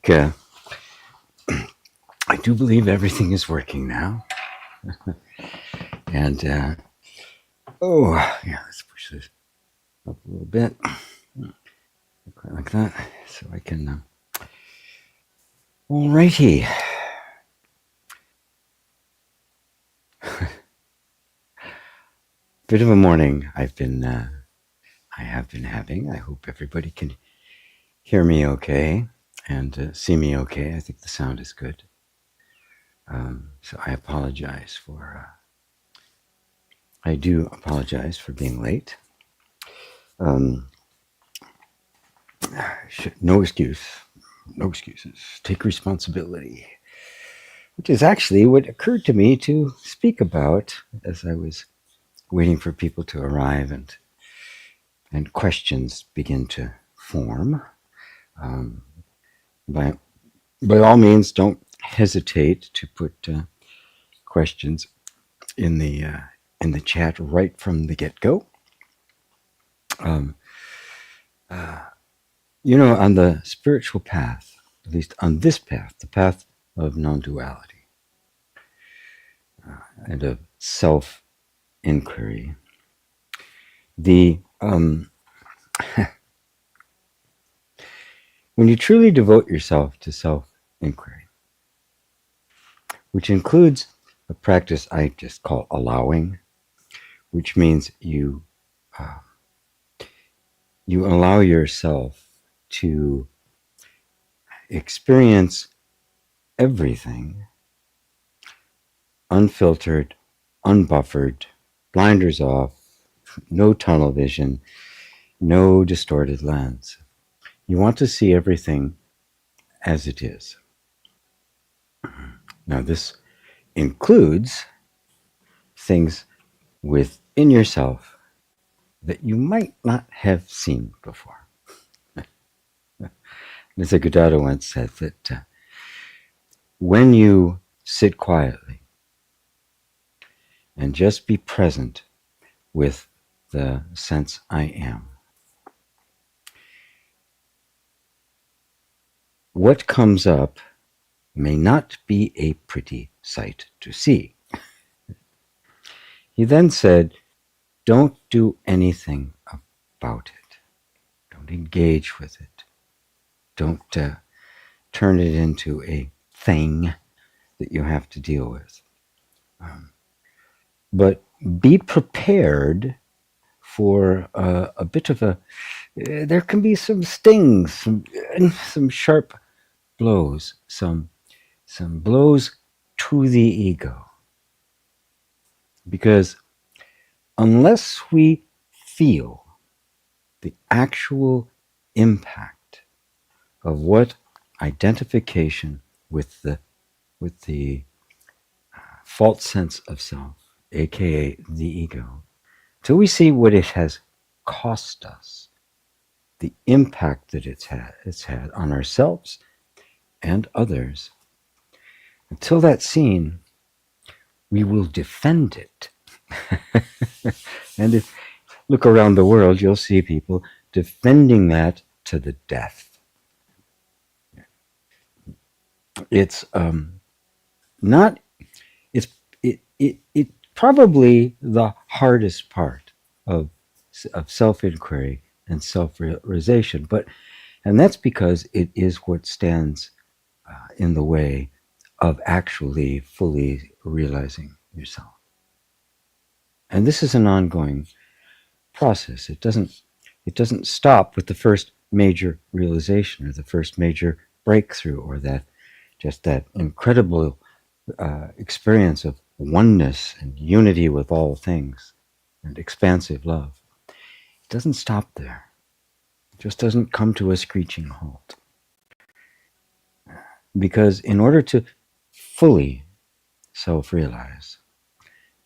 I do believe everything is working now. And, let's push this up a little bit. Like that. So I can, alrighty. Bit of a morning I have been having. I hope everybody can hear me okay and see me okay. I think the sound is good. So I do apologize for being late. No excuses. Take responsibility, which is actually what occurred to me to speak about as I was waiting for people to arrive and questions begin to form. By all means, don't hesitate to put questions in the chat right from the get-go. On the spiritual path, at least on this path, the path of non-duality and of self-inquiry, when you truly devote yourself to self-inquiry, which includes a practice I just call allowing, which means you allow yourself to experience everything unfiltered, unbuffered, blinders off, no tunnel vision, no distorted lens. You want to see everything as it is. Now, this includes things within yourself that you might not have seen before. Nisargadatta once said that when you sit quietly and just be present with the sense I am, what comes up may not be a pretty sight to see. He then said, don't do anything about it. Don't engage with it. Don't turn it into a thing that you have to deal with. But be prepared for a bit of there can be some stings, some sharp blows, some blows to the ego. Because unless we feel the actual impact of what identification with the false sense of self, aka the ego, till we see what it has cost us, the impact that it's had on ourselves and others, until that's seen, we will defend it. And if you look around the world, you'll see people defending that to the death. It's probably the hardest part of self-inquiry and self-realization, and that's because it is what stands in the way of actually fully realizing yourself. And this is an ongoing process. It doesn't stop with the first major realization or the first major breakthrough or that incredible experience of oneness and unity with all things and expansive love. It doesn't stop there. It just doesn't come to a screeching halt. Because in order to fully self-realize,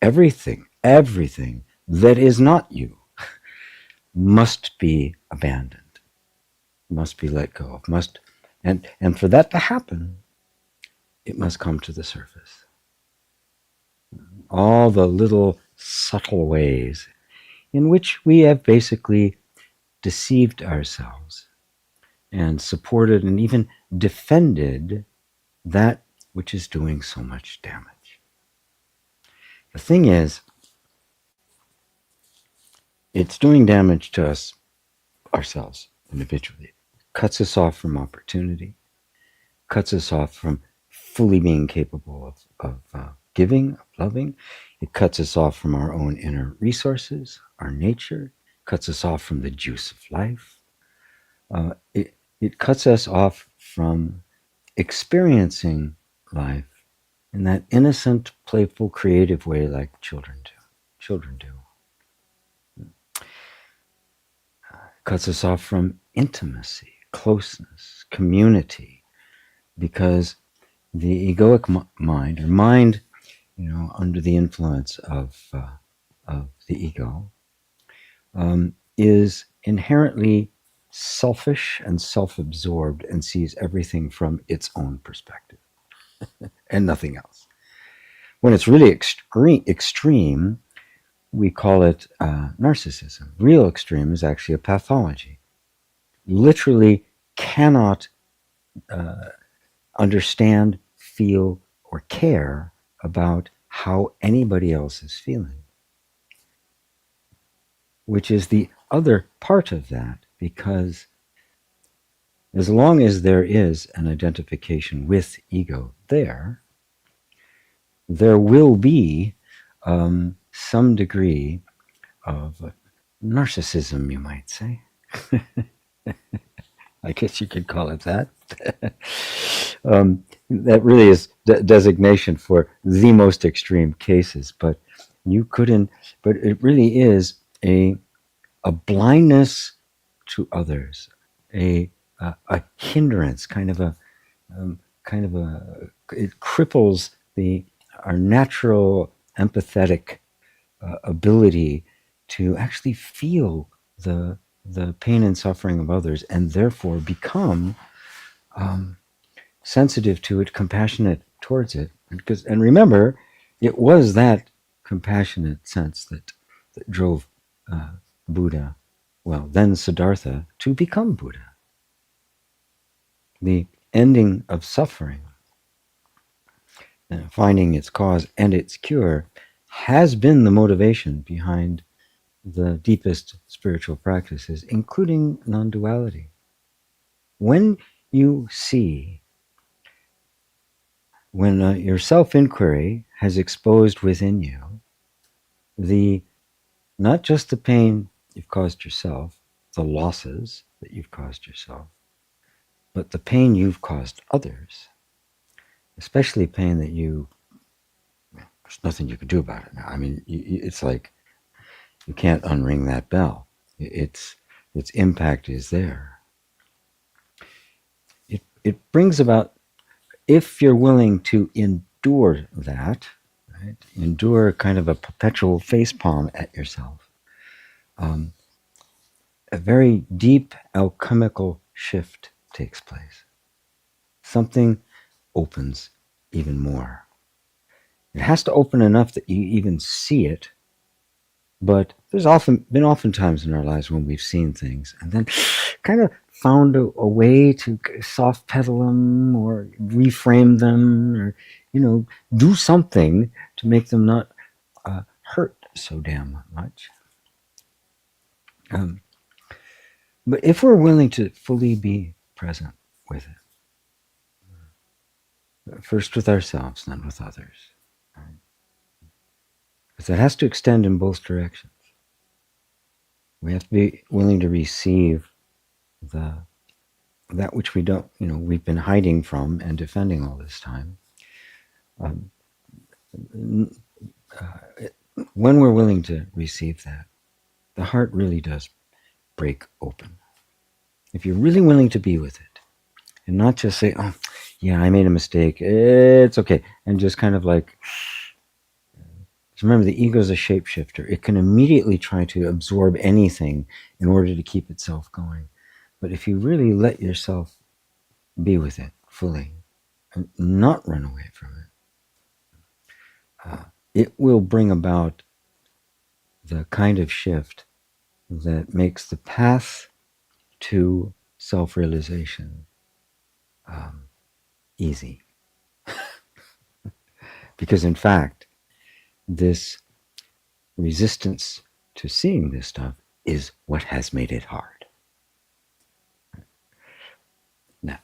everything that is not you must be abandoned, must be let go of, and for that to happen, it must come to the surface. All the little subtle ways in which we have basically deceived ourselves and supported and even defended that which is doing so much damage. The thing is, it's doing damage to us ourselves individually. It cuts us off from opportunity, cuts us off from fully being capable of giving, of loving. It cuts us off from our own inner resources, our nature, cuts us off from the juice of life. It cuts us off from experiencing life in that innocent, playful, creative way like children do. Cuts us off from intimacy, closeness, community, because the egoic mind, or mind, under the influence of the ego, is inherently selfish and self-absorbed and sees everything from its own perspective and nothing else. When it's really extreme, we call it narcissism. Real extreme is actually a pathology. Literally cannot understand, feel, or care about how anybody else is feeling, which is the other part of that, because as long as there is an identification with ego there will be some degree of narcissism, you might say. I guess you could call it that. That really is designation for the most extreme cases, but it really is a blindness to others, a hindrance, it cripples our natural empathetic ability to actually feel the pain and suffering of others, and therefore become sensitive to it, compassionate towards it. And remember, it was that compassionate sense that drove Buddha, then Siddhartha, to become Buddha. The ending of suffering, finding its cause and its cure, has been the motivation behind the deepest spiritual practices, including non-duality. When you see, when your self-inquiry has exposed within you not just the pain you've caused yourself, the losses that you've caused yourself, but the pain you've caused others, especially pain that there's nothing you can do about it now. I mean, it's like you can't unring that bell. Its impact is there. It brings about, if you're willing to endure that, right? Endure kind of a perpetual facepalm at yourself, a very deep alchemical shift takes place. Something opens even more. It has to open enough that you even see it, but there's been often times in our lives when we've seen things and then kind of found a way to soft pedal them or reframe them, or do something to make them not hurt so damn much. But if we're willing to fully be present with it, first with ourselves, then with others, right? Because it has to extend in both directions. We have to be willing to receive that which we don't, we've been hiding from and defending all this time. When we're willing to receive that, the heart really does break open. If you're really willing to be with it, and not just say, "Oh, yeah, I made a mistake. It's okay," and just kind of like, remember, the ego is a shapeshifter. It can immediately try to absorb anything in order to keep itself going. But if you really let yourself be with it fully and not run away from it, it will bring about the kind of shift that makes the path to self-realization easy. Because in fact, this resistance to seeing this stuff is what has made it hard. Now,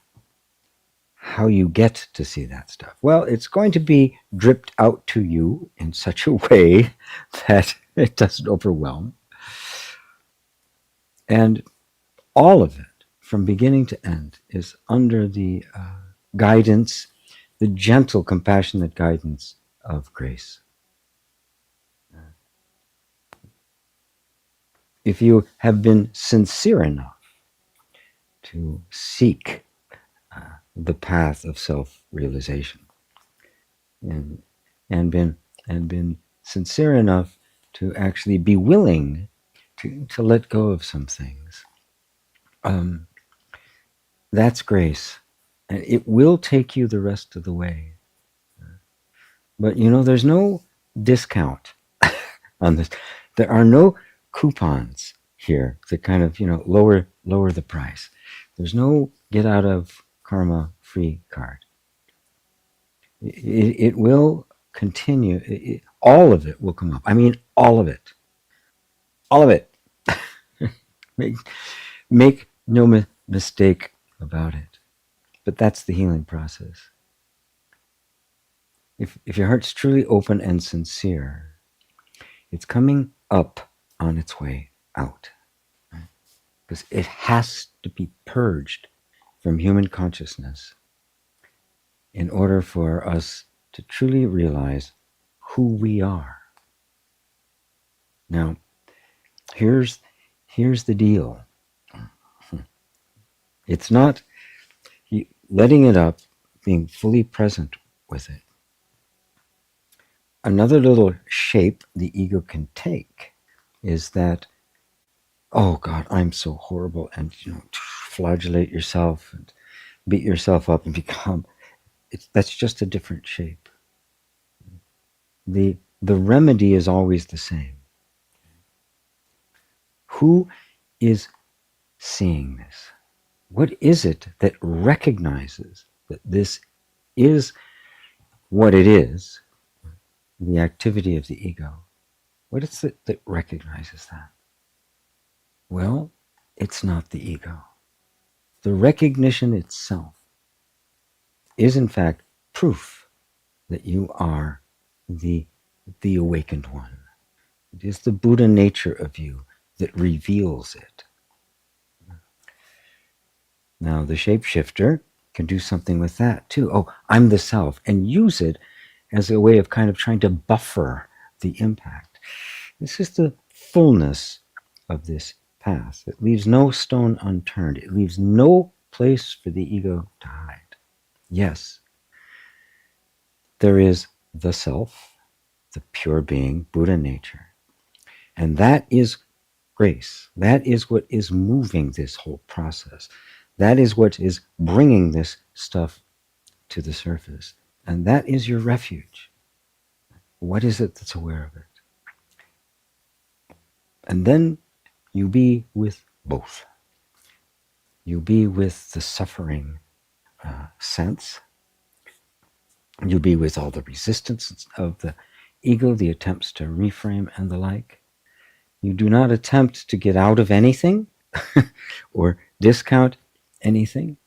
how you get to see that stuff? Well, it's going to be dripped out to you in such a way that it doesn't overwhelm. And all of it, from beginning to end, is under the guidance, the gentle, compassionate guidance of grace. If you have been sincere enough to seek the path of self-realization, and been sincere enough to actually be willing to let go of some things, that's grace, and it will take you the rest of the way. But there's no discount on this. There are no coupons here that kind of lower the price. There's no get out of karma free card. It will continue. All of it will come up. I mean, all of it. All of it. Make no mistake about it. But that's the healing process. If your heart's truly open and sincere, it's coming up on its way out. Right? Because it has to be purged from human consciousness in order for us to truly realize who we are. Now, here's the deal. It's not letting it up, being fully present with it. Another little shape the ego can take is that, oh God, I'm so horrible, and flagellate yourself and beat yourself up and become. That's just a different shape. The remedy is always the same. Who is seeing this? What is it that recognizes that this is what it is, the activity of the ego? What is it that recognizes that? Well, it's not the ego. The recognition itself is in fact proof that you are the awakened one. It is the Buddha nature of you that reveals it. Now, the shapeshifter can do something with that too. Oh, I'm the self, and use it as a way of kind of trying to buffer the impact. This is the fullness of this path. It leaves no stone unturned. It leaves no place for the ego to hide. Yes, there is the self, the pure being, Buddha nature. And that is grace. That is what is moving this whole process. That is what is bringing this stuff to the surface. And that is your refuge. What is it that's aware of it? And then you be with both. You be with the suffering sense. You be with all the resistance of the ego, the attempts to reframe and the like. You do not attempt to get out of anything or discount anything,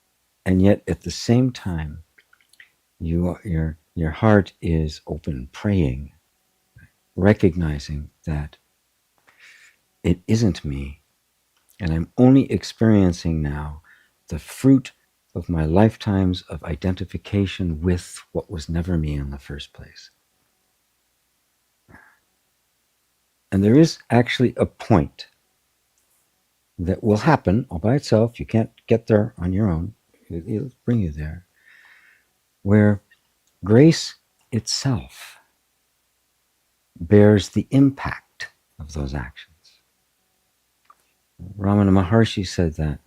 and yet at the same time, your heart is open, praying, recognizing that it isn't me, and I'm only experiencing now the fruit of my lifetimes of identification with what was never me in the first place. And there is actually a point that will happen all by itself. You can't get there on your own. It'll bring you there. Where grace itself bears the impact of those actions. Ramana Maharshi said that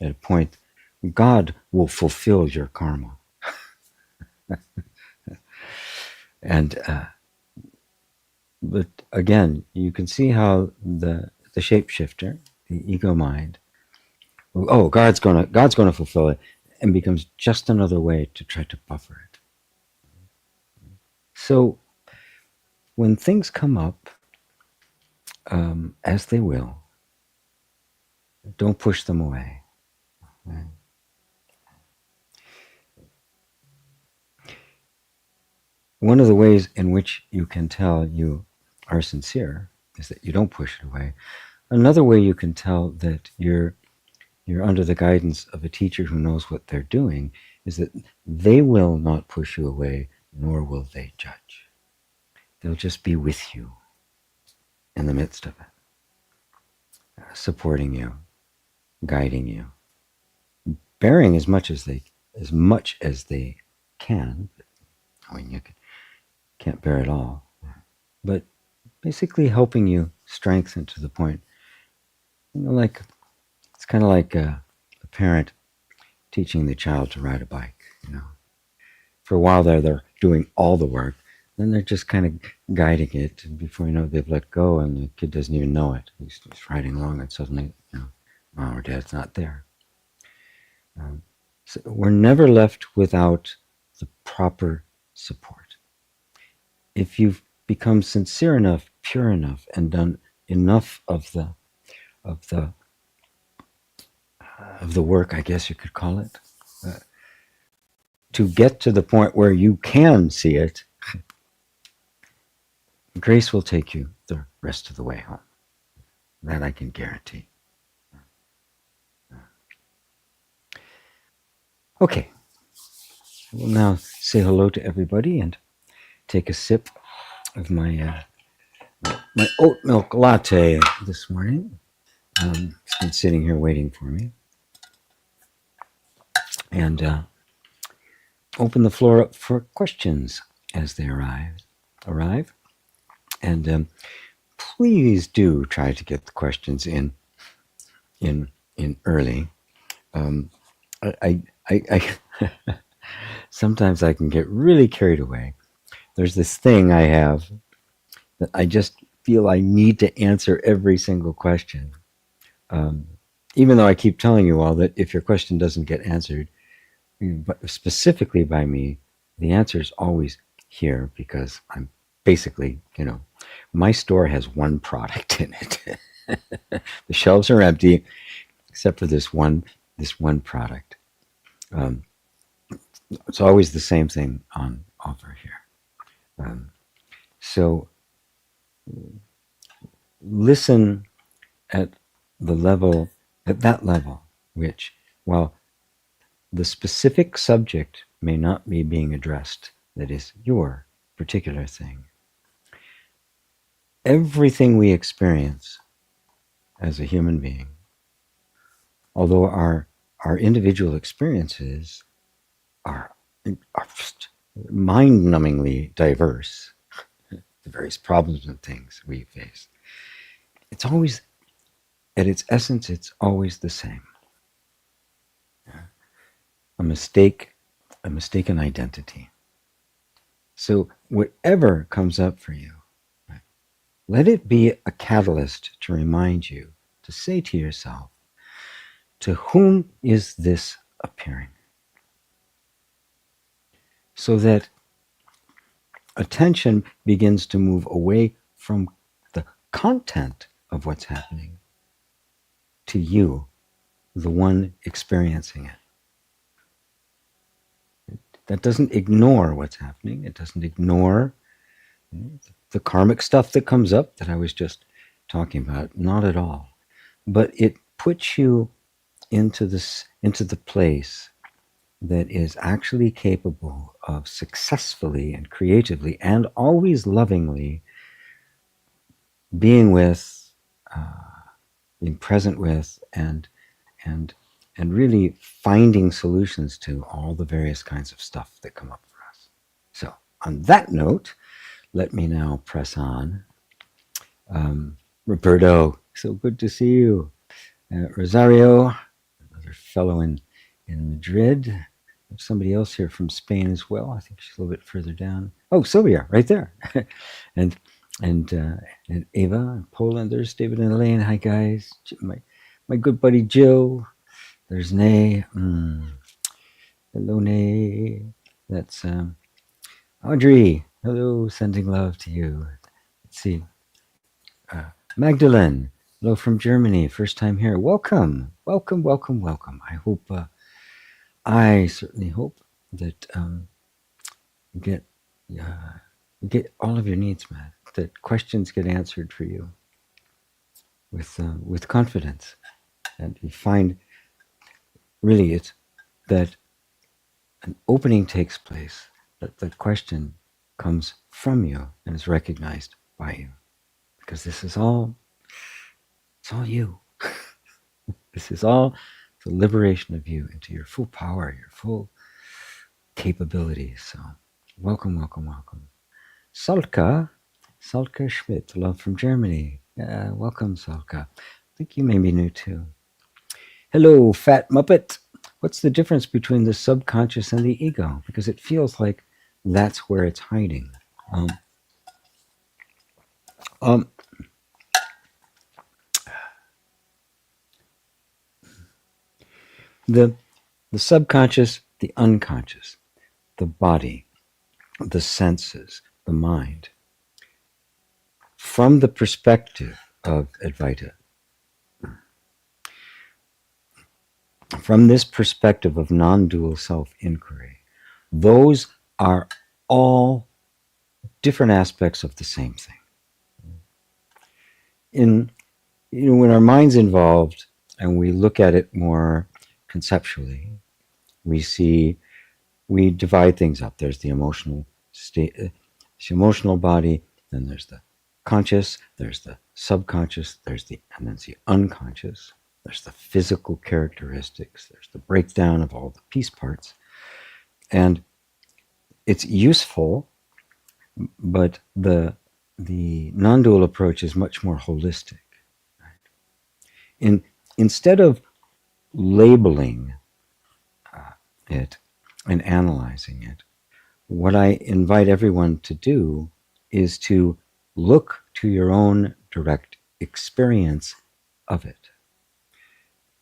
at a point, God will fulfill your karma. And but again, you can see how the shapeshifter, the ego mind, oh, God's gonna fulfill it, and becomes just another way to try to buffer it. So when things come up, as they will, don't push them away. Right? One of the ways in which you can tell you are sincere is that you don't push it away. Another way you can tell that you're under the guidance of a teacher who knows what they're doing is that they will not push you away, nor will they judge. They'll just be with you in the midst of it, supporting you, guiding you, bearing as much as they can. I mean, you can't bear it all, but basically helping you strengthen to the point. Like it's kind of like a parent teaching the child to ride a bike. For a while they're doing all the work, then they're just kind of guiding it, and before you know it, they've let go, and the kid doesn't even know it. He's riding along, and suddenly, mom or dad's not there. So we're never left without the proper support. If you've become sincere enough, pure enough, and done enough of the work, I guess you could call it, to get to the point where you can see it, grace will take you the rest of the way home. That I can guarantee. Okay, I will now say hello to everybody and take a sip of my oat milk latte this morning. It's been sitting here waiting for me. And open the floor up for questions as they arrive. And please do try to get the questions in early. I sometimes I can get really carried away. There's this thing I have that I just feel I need to answer every single question. Even though I keep telling you all that if your question doesn't get answered, but specifically by me, the answer is always here, because I'm basically, my store has one product in it. The shelves are empty except for this one product. It's always the same thing on offer here. So listen at that level, which, while the specific subject may not be being addressed, that is your particular thing, everything we experience as a human being, although our individual experiences are just mind-numbingly diverse, the various problems and things we face, it's always, at its essence, it's always the same. A mistaken identity. So whatever comes up for you, let it be a catalyst to remind you, to say to yourself, to whom is this appearing? So that attention begins to move away from the content of what's happening to you, the one experiencing it. That doesn't ignore what's happening. It doesn't ignore the karmic stuff that comes up that I was just talking about. Not at all. But it puts you into the place that is actually capable of successfully and creatively and always lovingly being with, being present with, and really finding solutions to all the various kinds of stuff that come up for us. So on that note, let me now press on. Roberto, so good to see you. Rosario, another fellow in Madrid. There's somebody else here from Spain as well. I think she's a little bit further down. Oh, Sylvia, right there. and Ava in Poland. There's David and Elaine. Hi, guys. My good buddy Jill. There's Nay. Hello, Nay. That's Audrey. Hello, sending love to you. Let's see. Magdalene. Hello from Germany. First time here. Welcome. Welcome, welcome, welcome. I certainly hope that you get all of your needs met, that questions get answered for you with confidence. And you find really it's that an opening takes place, that the question comes from you and is recognized by you. Because it's all you. This is all the liberation of you into your full power, your full capabilities. So welcome, welcome, welcome. Salka Schmidt, love from Germany. Welcome, Salka. I think you may be new too. Hello, Fat Muppet. What's the difference between the subconscious and the ego? Because it feels like that's where it's hiding. Um, um, the subconscious, the unconscious, the body, the senses, the mind. From the perspective of Advaita, from this perspective of non-dual self-inquiry, those are all different aspects of the same thing. When our mind's involved and we look at it more conceptually, we divide things up. There's the emotional state, the emotional body, then there's the conscious, there's the subconscious, and then there's the unconscious, there's the physical characteristics, there's the breakdown of all the piece parts. And it's useful, but the non-dual approach is much more holistic. Right? Instead of labeling it and analyzing it, what I invite everyone to do is to look to your own direct experience of it.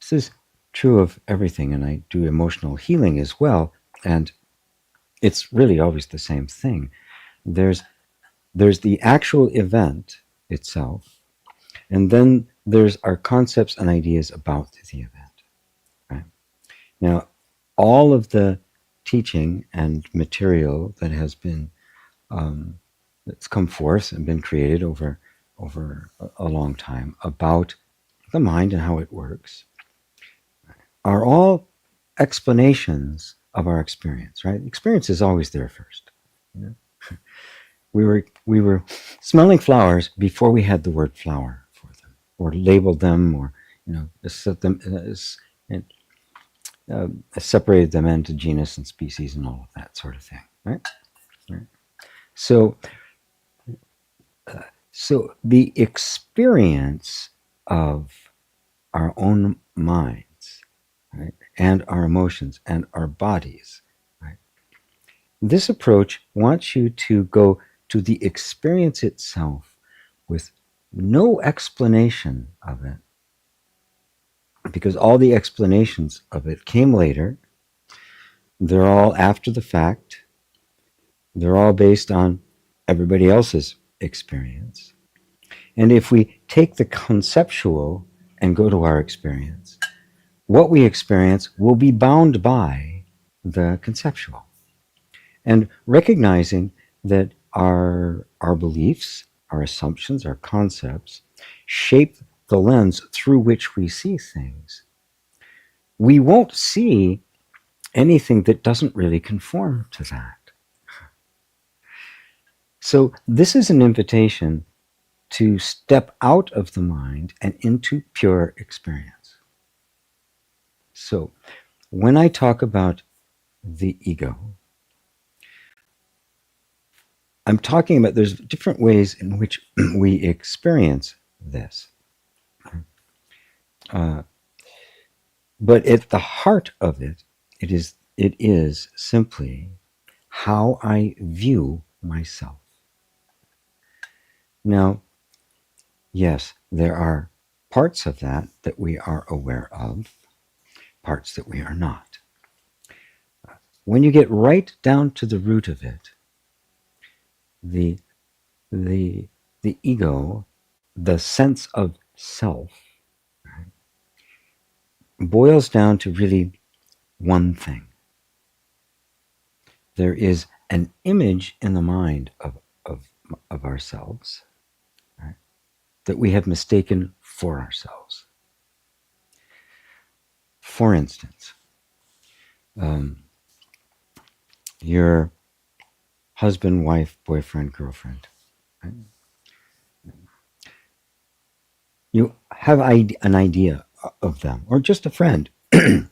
This is true of everything, and I do emotional healing as well, and it's really always the same thing. There's the actual event itself, and then there's our concepts and ideas about the event. Right? Now, all of the teaching and material that has been that's come forth and been created over a long time about the mind and how it works are all explanations of our experience. Right? Experience is always there first. You know? We were smelling flowers before we had the word flower for them, or labeled them, or set them, separated them into genus and species and all of that sort of thing. Right? Right? So the experience of our own minds, right, and our emotions and our bodies, right, this approach wants you to go to the experience itself with no explanation of it, because all the explanations of it came later. They're all after the fact. They're all based on everybody else's experience. And if we take the conceptual and go to our experience, what we experience will be bound by the conceptual. And recognizing that our beliefs, our assumptions, our concepts shape the lens through which we see things, we won't see anything that doesn't really conform to that. So this is an invitation to step out of the mind and into pure experience. So when I talk about the ego, I'm talking about there's different ways in which we experience this. But at the heart of it, it is simply how I view myself. Now, yes, there are parts of that we are aware of, parts that we are not. When you get right down to the root of it, the ego, the sense of self, right, boils down to really one thing. There is an image in the mind of ourselves, right, that we have mistaken for ourselves. For instance, your husband, wife, boyfriend, girlfriend, right? You have an idea of them, or just a friend. You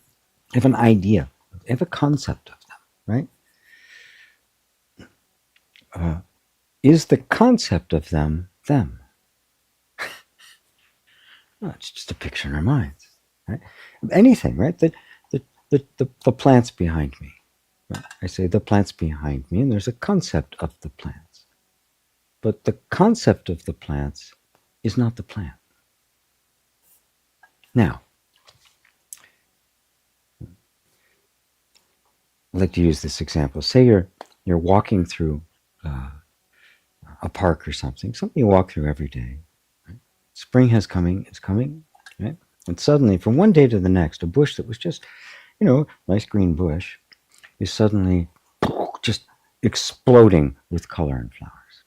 have an idea, you have a concept of them, right? Is the concept of them them? No, it's just a picture in our minds, right? Anything, right? The plants behind me. Right? I say the plants behind me, and there's a concept of the plants. But the concept of the plants is not the plant. Now, I'd like to use this example. Say you're walking through a park or something you walk through every day. Right? Spring is coming, right? And suddenly, from one day to the next, a bush that was just, nice green bush, is suddenly just exploding with color and flowers.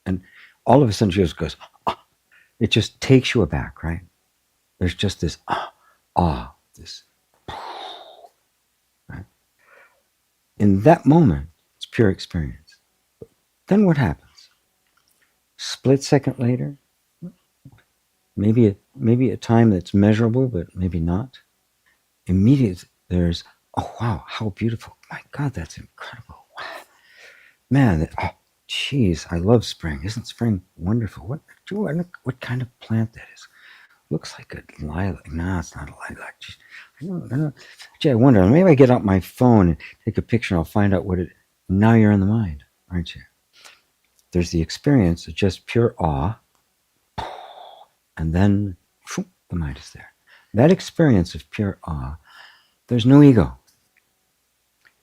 And all of a sudden, she just goes, ah. It just takes you aback, right? There's just this this. Right? In that moment, it's pure experience. Then what happens? Split second later, maybe a time that's measurable, but maybe not. Immediately, there's, oh wow, how beautiful! My God, that's incredible! Wow. Man, geez, I love spring. Isn't spring wonderful? What kind of plant that is? Looks like a lilac. No, it's not a lilac. Jeez, I don't. Gee, I wonder. Maybe I get out my phone and take a picture, and I'll find out what it. Now you're in the mind, aren't you? There's the experience of just pure awe, and then the mind is there. That experience of pure awe, there's no ego.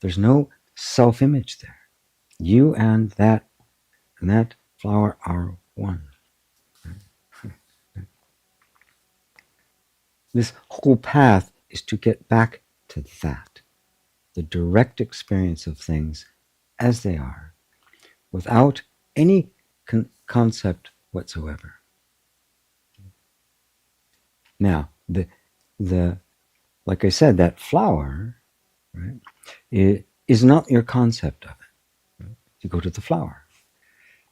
There's no self-image there. You and that flower are one. This whole path is to get back to that, the direct experience of things as they are, without any concept whatsoever. Now, the like I said, that flower, right, is not your concept of it. Right? You go to the flower.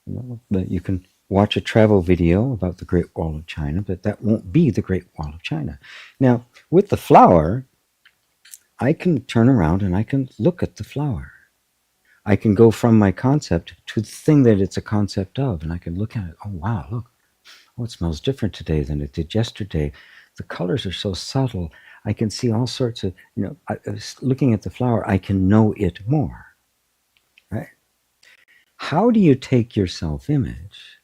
You can watch a travel video about the Great Wall of China, but that won't be the Great Wall of China. Now, with the flower, I can turn around and I can look at the flower. I can go from my concept to the thing that it's a concept of, and I can look at it. Oh, wow, look. Oh, it smells different today than it did yesterday. The colors are so subtle. I can see all sorts of, looking at the flower, I can know it more. Right? How do you take your self-image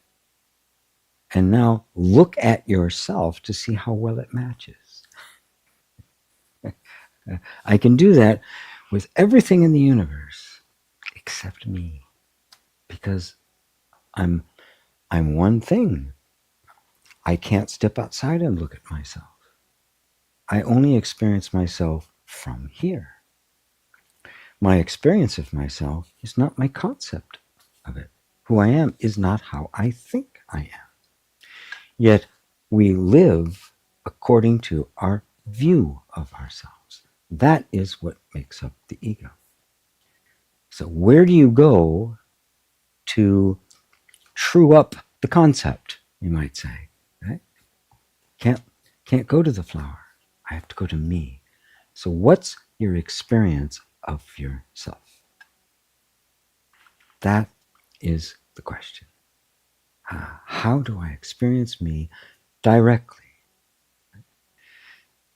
and now look at yourself to see how well it matches? I can do that with everything in the universe except me, because I'm one thing. I can't step outside and look at myself. I only experience myself from here. My experience of myself is not my concept of it. Who I am is not how I think I am. Yet we live according to our view of ourselves. That is what makes up the ego. So where do you go to true up the concept, you might say, right? Can't go to the flower. I have to go to me. So what's your experience of yourself? That is the question. How do I experience me directly?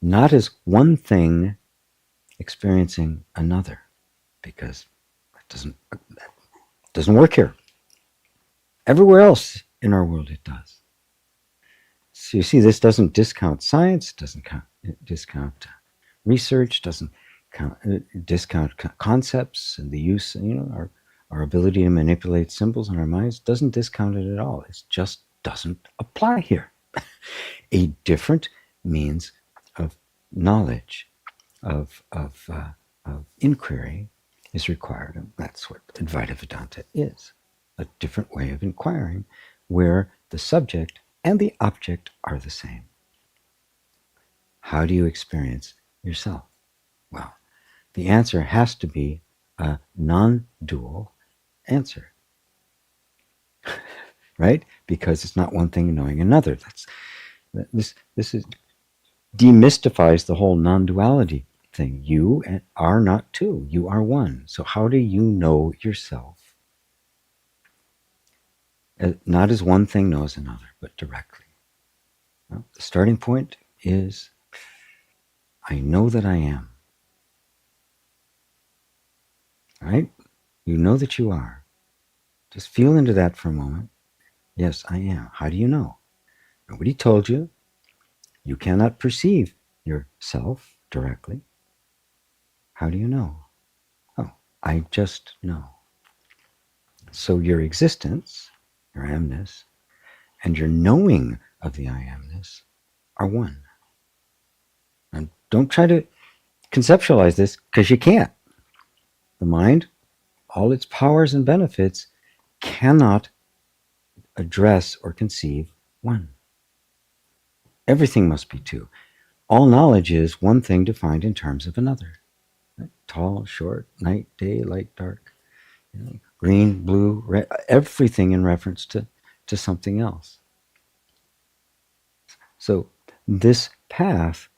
Not as one thing experiencing another, because that doesn't work here. Everywhere else in our world it does. So you see, this doesn't discount science, doesn't discount research, doesn't discount concepts and the use, our ability to manipulate symbols in our minds, doesn't discount it at all. It just doesn't apply here. A different means of knowledge, of inquiry is required. And that's what Advaita Vedanta is. A different way of inquiring where the subject and the object are the same. How do you experience yourself? Well, the answer has to be a non-dual answer, right? Because it's not one thing knowing another. This is demystifies the whole non-duality thing. You are not two. You are one. So how do you know yourself? Not as one thing knows another, but directly. Well, the starting point is, I know that I am. Right? You know that you are. Just feel into that for a moment. Yes, I am. How do you know? Nobody told you. You cannot perceive yourself directly. How do you know? Oh, I just know. So your existence, your I amness, and your knowing of the I amness are one. And don't try to conceptualize this, because you can't. The mind, all its powers and benefits, cannot address or conceive one. Everything must be two. All knowledge is one thing defined in terms of another. Right? Tall, short, night, day, light, dark, green, blue, red, everything in reference to something else. So this path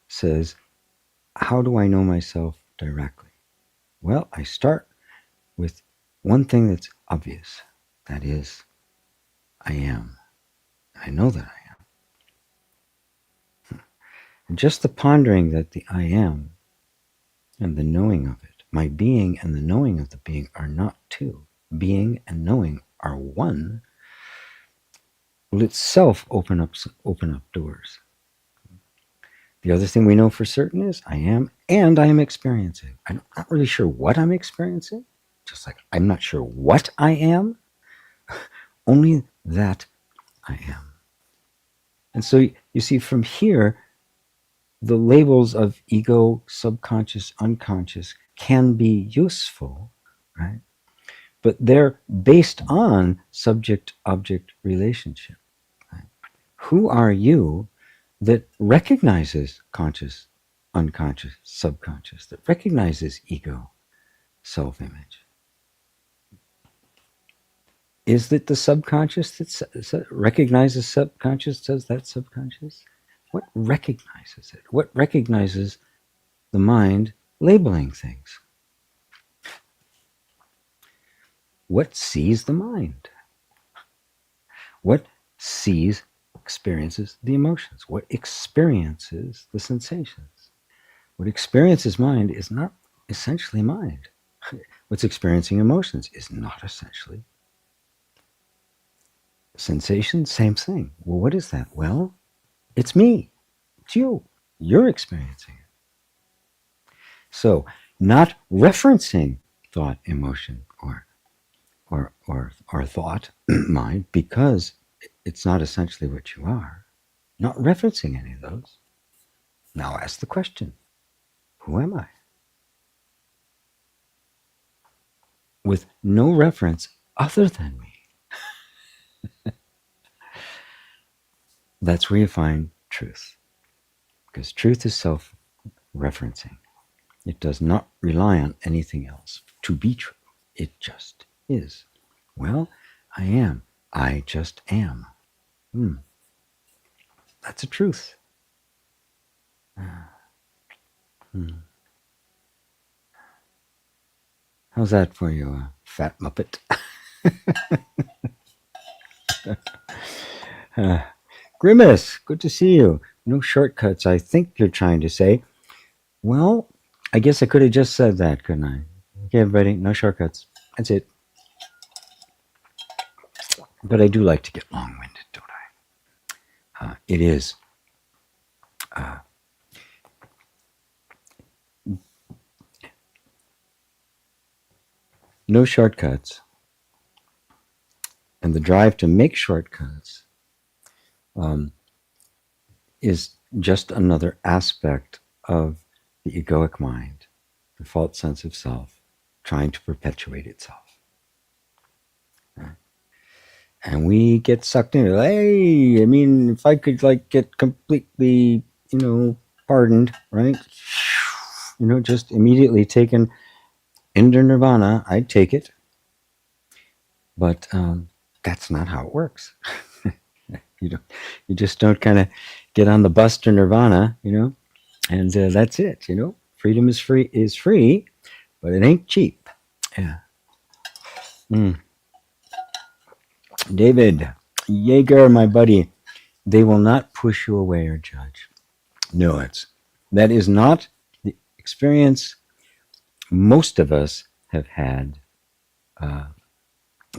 says, how do I know myself directly? Well, I start with one thing that's obvious. That is, I am. I know that I am. And just the pondering that the I am and the knowing of it, my being and the knowing of the being are not two. Being and knowing are one, will itself open up doors. The other thing we know for certain is I am, and I am experiencing. I'm not really sure what I'm experiencing, just like I'm not sure what I am, only that I am. And so you see, from here, the labels of ego, subconscious, unconscious can be useful, right? But they're based on subject-object relationship. Right? Who are you that recognizes conscious, unconscious, subconscious, that recognizes ego, self-image? Is it the subconscious that recognizes subconscious, says that's subconscious? What recognizes it? What recognizes the mind labeling things? What sees the mind? What experiences the emotions? What experiences the sensations? What experiences mind is not essentially mind. What's experiencing emotions is not essentially sensation. Same thing. Well, what is that? Well, it's me. It's you. You're experiencing it. So, not referencing thought, emotion, or thought, mind, because it's not essentially what you are. Not referencing any of those. Now ask the question, who am I? With no reference other than me. That's where you find truth. Because truth is self-referencing. It does not rely on anything else to be true. It just is. Well, I am. I just am. That's a truth. How's that for you, fat muppet? Grimace, good to see you. No shortcuts, I think you're trying to say. Well, I guess I could have just said that, couldn't I? Okay, everybody, no shortcuts. That's it. But I do like to get long-winded, don't I? It is No shortcuts. And the drive to make shortcuts um, is just another aspect of the egoic mind, the false sense of self, trying to perpetuate itself. And we get sucked into, hey, I mean, if I could like get completely, pardoned, right? Just immediately taken into nirvana, I'd take it. But that's not how it works. You don't, you just don't kind of get on the bus to nirvana, and that's it. Freedom is free, but it ain't cheap. Yeah. Mm. David Yeager, my buddy, they will not push you away or judge. No, that is not the experience most of us have had uh,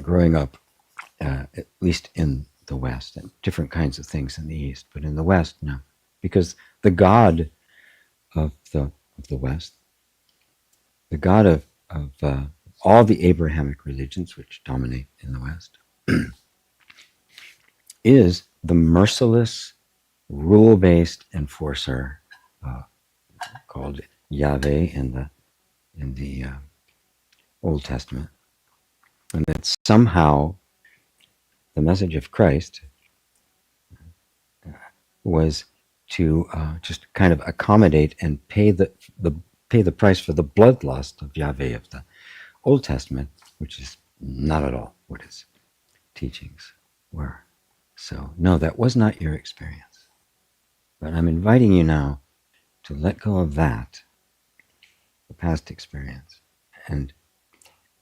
growing up, at least in the West, and different kinds of things in the East, but in the West, no, because the God of the West, the God of all the Abrahamic religions which dominate in the West, is the merciless, rule-based enforcer uh, called Yahweh in the Old Testament, and that somehow the message of Christ was to just kind of accommodate and pay the price for the bloodlust of Yahweh of the Old Testament, which is not at all what his teachings were. So no, that was not your experience. But I'm inviting you now to let go of that, the past experience, and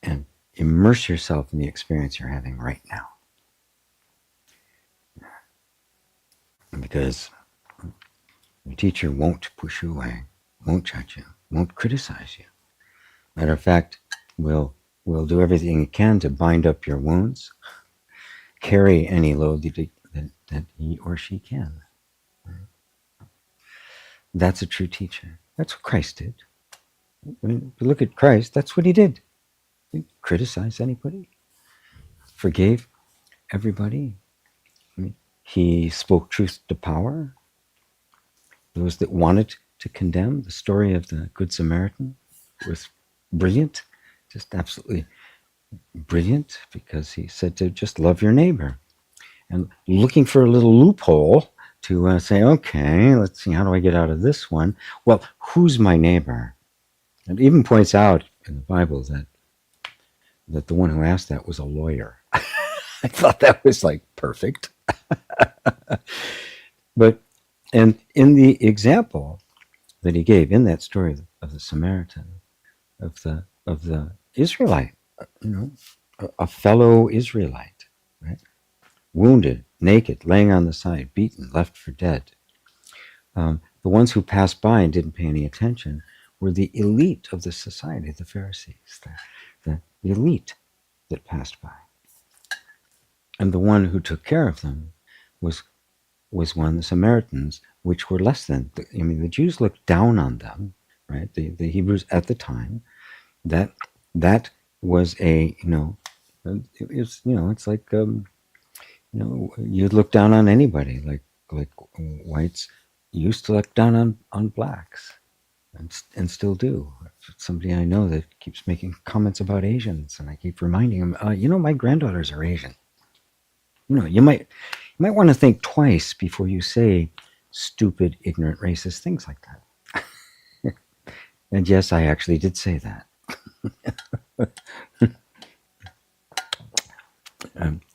and immerse yourself in the experience you're having right now. Because your teacher won't push you away, won't judge you, won't criticize you. Matter of fact, will do everything he can to bind up your wounds, carry any load that he or she can. That's a true teacher. That's what Christ did. I mean, if you look at Christ, that's what he did. He didn't criticize anybody, forgave everybody. I mean, he spoke truth to power. Those that wanted to condemn, the story of the Good Samaritan was brilliant, just absolutely brilliant, because he said to just love your neighbor. And looking for a little loophole to say, okay, let's see, how do I get out of this one? Well, who's my neighbor? And it even points out in the Bible that the one who asked that was a lawyer. I thought that was like perfect. But, and in the example that he gave in that story of the Samaritan, of the Israelite, a fellow Israelite, right? Wounded, naked, laying on the side, beaten, left for dead. The ones who passed by and didn't pay any attention were the elite of the society, the Pharisees, the elite that passed by. And the one who took care of them was one, the Samaritans, which were less than. I mean, the Jews looked down on them, right? The Hebrews at the time. That was it's like you'd look down on anybody, like whites used to look down on blacks, and still do. Somebody I know that keeps making comments about Asians, and I keep reminding him, my granddaughters are Asian. You might want to think twice before you say stupid, ignorant, racist things like that. And yes, I actually did say that.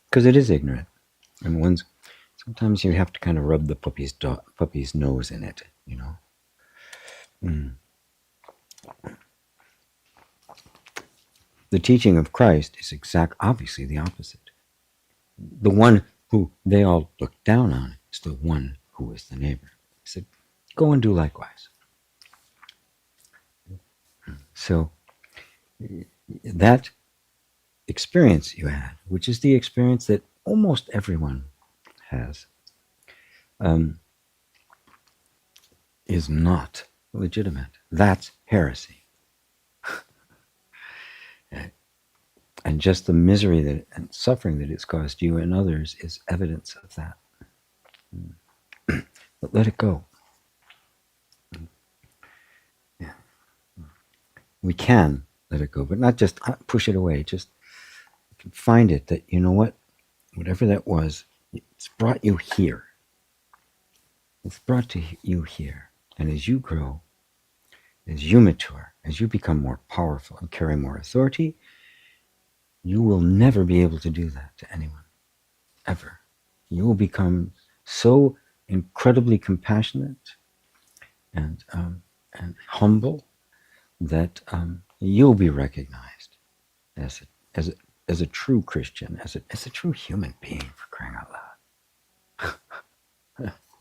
Because it is ignorant, and sometimes you have to kind of rub the puppy's nose in it, The teaching of Christ is obviously the opposite. The one who they all looked down on is the one who is the neighbor. He said, go and do likewise. So that experience you had, which is the experience that almost everyone has, is not legitimate. That's heresy. And just the misery that and suffering that it's caused you and others is evidence of that. But let it go. Yeah. We can let it go, but not just push it away. Just find it that, you know what, whatever that was, it's brought you here. It's brought you here. And as you grow, as you mature, as you become more powerful and carry more authority, you will never be able to do that to anyone, ever. You will become so incredibly compassionate and humble that you'll be recognized as a true Christian, as a true human being, for crying out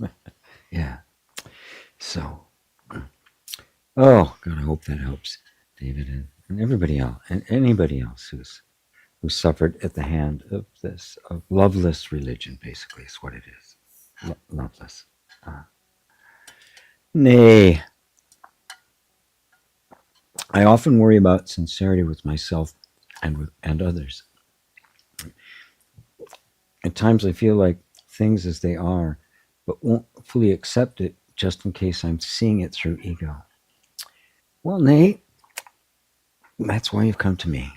loud. Yeah. So, oh God, I hope that helps, David, and everybody else, and anybody else who suffered at the hand of this, of loveless religion. Basically, is what it is. Loveless. Nay, I often worry about sincerity with myself and others. At times, I feel like things as they are, but won't fully accept it just in case I'm seeing it through ego. Well, Nay, that's why you've come to me.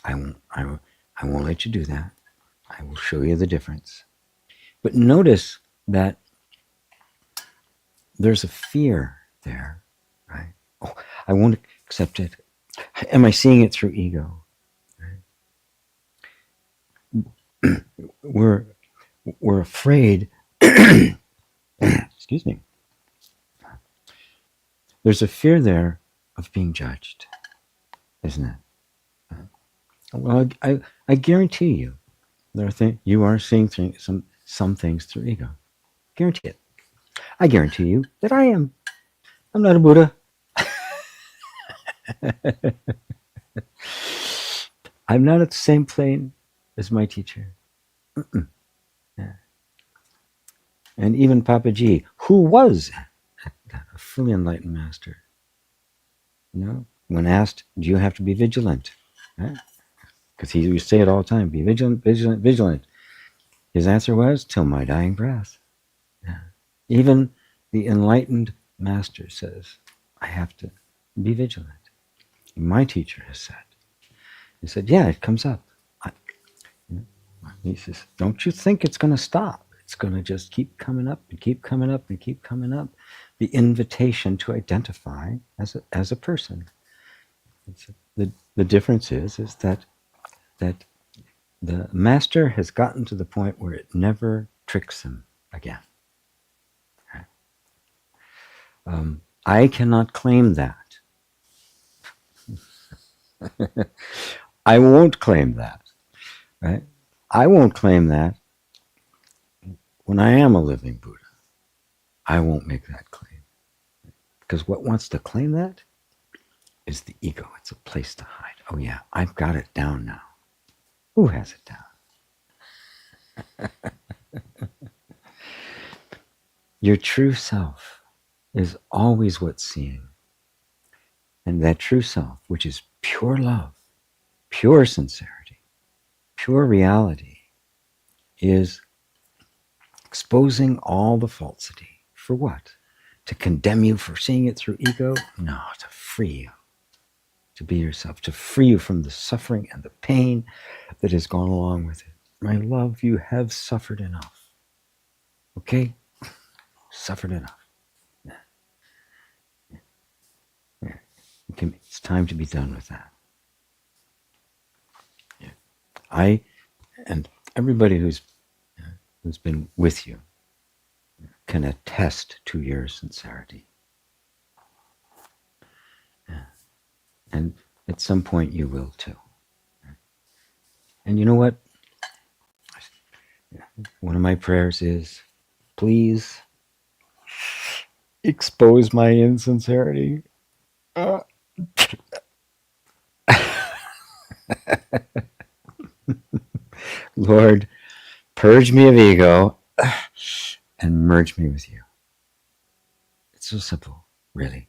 I won't let you do that. I will show you the difference. But notice that there's a fear there, right? Oh, I won't accept it. Am I seeing it through ego? Right? We're afraid. Excuse me. There's a fear there of being judged, isn't it? Well, I guarantee you, there are you are seeing some things through ego. Guarantee it. I guarantee you that I am. I'm not a Buddha. I'm not at the same plane as my teacher. Yeah. And even Papaji, who was a fully enlightened master, when asked, do you have to be vigilant? Because he used to say it all the time, be vigilant, vigilant, vigilant. His answer was, till my dying breath. Yeah. Even the enlightened master says, I have to be vigilant. My teacher has said, he said, yeah, it comes up. He says, don't you think it's going to stop? It's going to just keep coming up and keep coming up and keep coming up. The invitation to identify as a person. The difference is that the master has gotten to the point where it never tricks him again. I cannot claim that. I won't claim that, right? I won't claim that when I am a living Buddha. I won't make that claim. Because what wants to claim that is the ego. It's a place to hide. Oh yeah, I've got it down now. Who has it down? Your true self is always what's seeing. And that true self, which is pure love, pure sincerity, pure reality, is exposing all the falsity. For what? To condemn you for seeing it through ego? No, to free you. To be yourself, to free you from the suffering and the pain that has gone along with it. My love, you have suffered enough. Okay? Suffered enough. Yeah. Yeah. It's time to be done with that. Yeah. I and everybody who's been with you can attest to your sincerity. Yeah. And at some point you will too. And you know what? One of my prayers is, please expose my insincerity. Lord, purge me of ego and merge me with you. It's so simple, really.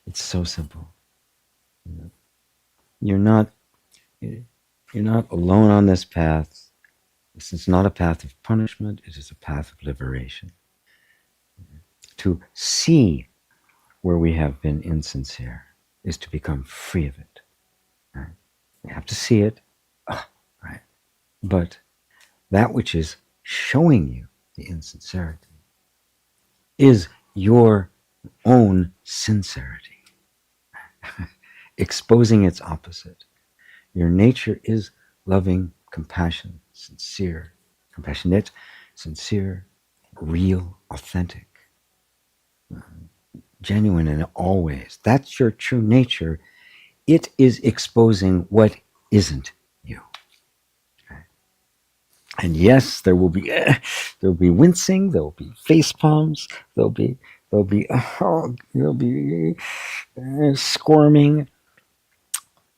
It's so simple. You're not You're not alone on this path. This is not a path of punishment. It is a path of liberation. To see where we have been insincere is to become free of it. Right? You have to see it, right? But that which is showing you the insincerity is your own sincerity, exposing its opposite. Your nature is loving, compassion, sincere, compassionate, sincere, real, authentic, genuine in all ways. That's your true nature. It is exposing what isn't you. Okay? And yes, there will be wincing, there will be face palms, there'll be squirming.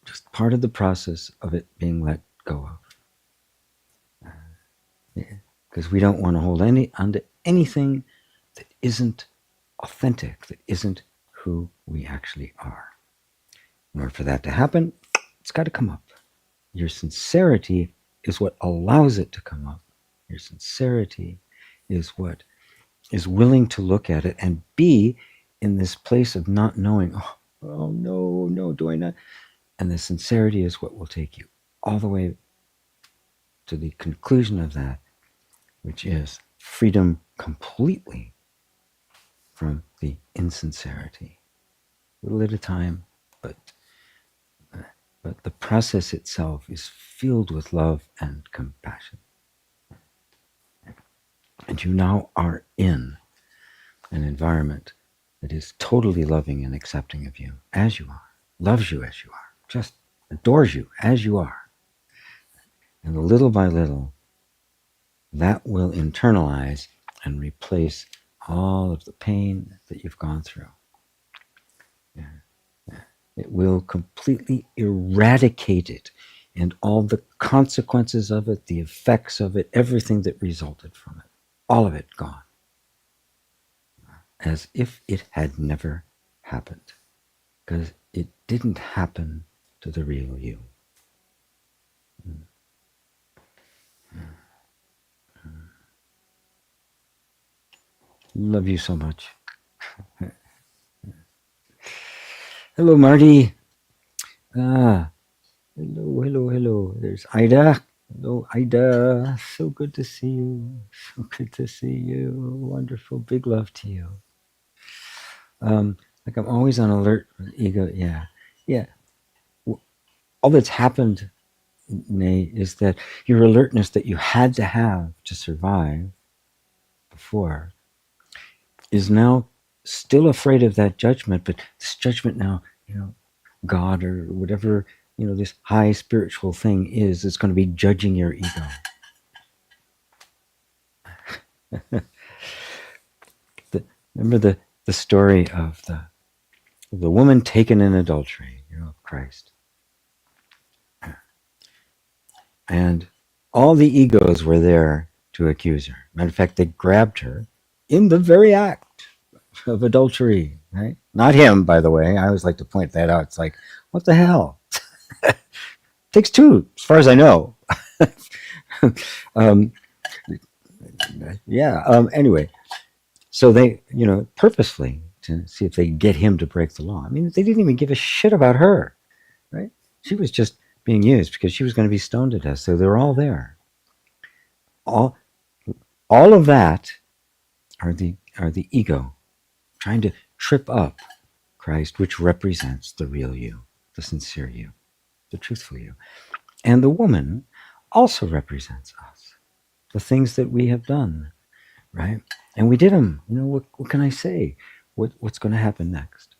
Just part of the process of it being let go of. Because we don't want to hold onto anything that isn't authentic, that isn't who we actually are. In order for that to happen, it's got to come up. Your sincerity is what allows it to come up. Your sincerity is what is willing to look at it and be in this place of not knowing, oh no, do I not? And the sincerity is what will take you all the way to the conclusion of that, which is freedom completely from the insincerity. A little at a time, but the process itself is filled with love and compassion. And you now are in an environment that is totally loving and accepting of you as you are, loves you as you are, just adores you as you are. And little by little, that will internalize and replace all of the pain that you've gone through. It will completely eradicate it and all the consequences of it, the effects of it, everything that resulted from it. All of it gone. As if it had never happened. Because it didn't happen to the real you. Love you so much. Hello, Marty. Hello. There's Ida. Hello, Ida. So good to see you. So good to see you. Wonderful. Big love to you. Like I'm always on alert for the ego. Yeah. All that's happened, Nay, is that your alertness that you had to have to survive before is now still afraid of that judgment, but this judgment now, God or whatever, this high spiritual thing is, it's going to be judging your ego. Remember the story of the woman taken in adultery, of Christ. And all the egos were there to accuse her. Matter of fact, they grabbed her in the very act of adultery, right? Not him, by the way. I always like to point that out. It's like, what the hell? Takes two, as far as I know. Anyway, so they, purposely to see if they could get him to break the law. I mean, they didn't even give a shit about her, right? She was just being used because she was going to be stoned to death. So they're all there. All of that are the ego trying to trip up Christ, which represents the real you, the sincere you, the truthful you. And the woman also represents us, the things that we have done, right? And we did them. What can I say? What's going to happen next?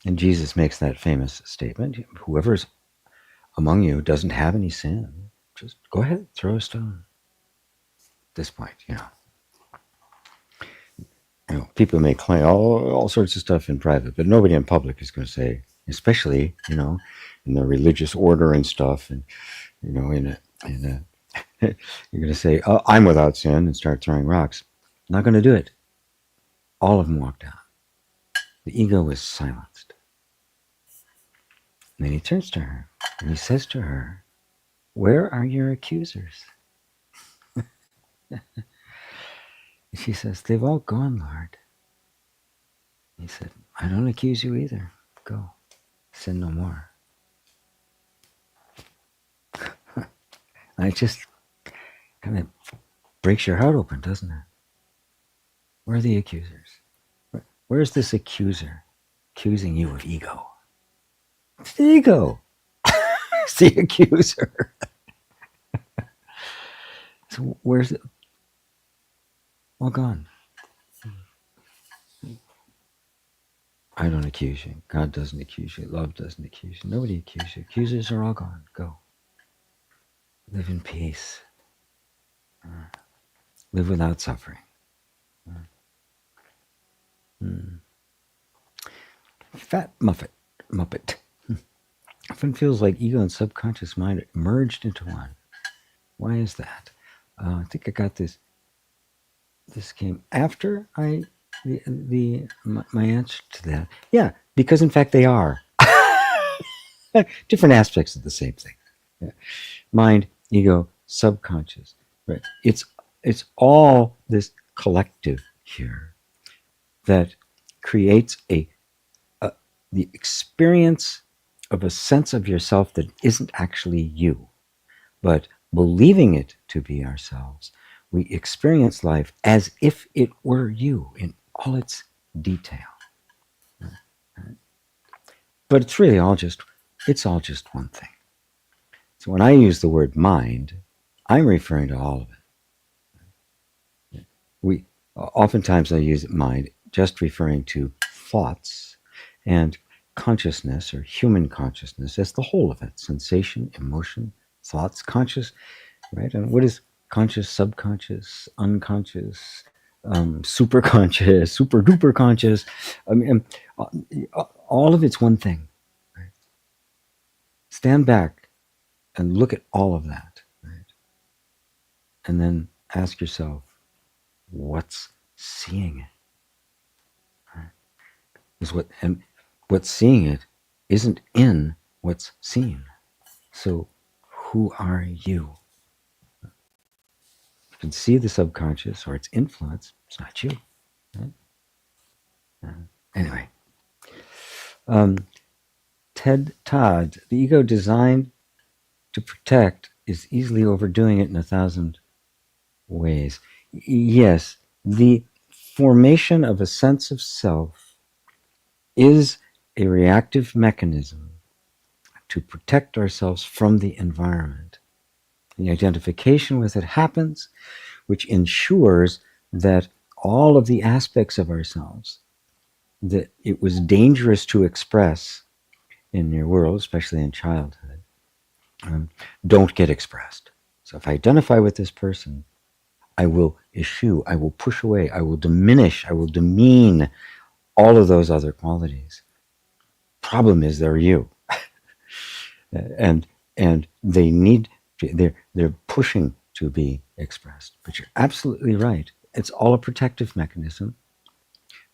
And Jesus makes that famous statement: whoever's among you doesn't have any sin, just go ahead, throw a stone. At this point, people may claim all sorts of stuff in private, but nobody in public is going to say, especially, in the religious order and stuff, and, you're going to say, oh, I'm without sin, and start throwing rocks. Not going to do it. All of them walked out. The ego was silenced. And then he turns to her and he says to her, "Where are your accusers?" And she says, "They've all gone, Lord." He said, "I don't accuse you either. Go, sin no more." And it just kind of breaks your heart open, doesn't it? Where are the accusers? Where's this accuser accusing you of ego? It's the ego. It's the accuser. So where's it? All gone. I don't accuse you. God doesn't accuse you. Love doesn't accuse you. Nobody accuses you. Accusers are all gone. Go. Live in peace. Live without suffering. Fat Muppet. Often feels like ego and subconscious mind are merged into one. Why is that? I think I got this. This came after my answer to that. Yeah, because in fact they are different aspects of the same thing. Yeah. Mind, ego, subconscious. Right. It's all this collective here that creates the experience of a sense of yourself that isn't actually you, but believing it to be ourselves, we experience life as if it were you in all its detail. But it's really all just one thing. So when I use the word mind, I'm referring to all of it. We oftentimes I use mind just referring to thoughts and consciousness or human consciousness as the whole of it: sensation, emotion, thoughts, conscious, right? And what is conscious, subconscious, unconscious, super conscious, super duper conscious? I mean, all of it's one thing. Right? Stand back and look at all of that, right? And then ask yourself, what's seeing it? Right? Is what's seeing it isn't in what's seen. So who are you? You can see the subconscious or its influence. It's not you. Right? Anyway, Ted Todd, the ego designed to protect is easily overdoing it in 1,000 ways. Yes, the formation of a sense of self is a reactive mechanism to protect ourselves from the environment. The identification with it happens, which ensures that all of the aspects of ourselves that it was dangerous to express in your world, especially in childhood, don't get expressed. So if I identify with this person, I will eschew, I will push away, I will diminish, I will demean all of those other qualities. Problem is, they're you, and they need to, they're pushing to be expressed. But you're absolutely right. It's all a protective mechanism,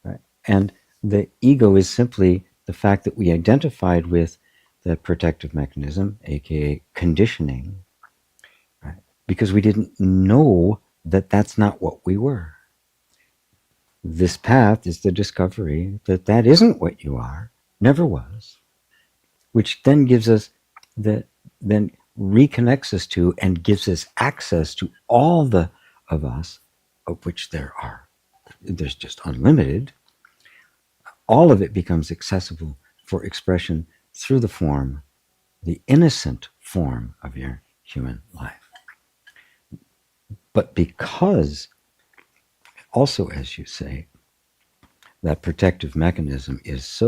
right? And the ego is simply the fact that we identified with the protective mechanism, aka conditioning, right? Because we didn't know that that's not what we were. This path is the discovery that that isn't what you are, never was, which then gives us then reconnects us to and gives us access to all the of us, of which there's just unlimited. All of it becomes accessible for expression through the form, the innocent form of your human life. But because, also as you say, that protective mechanism is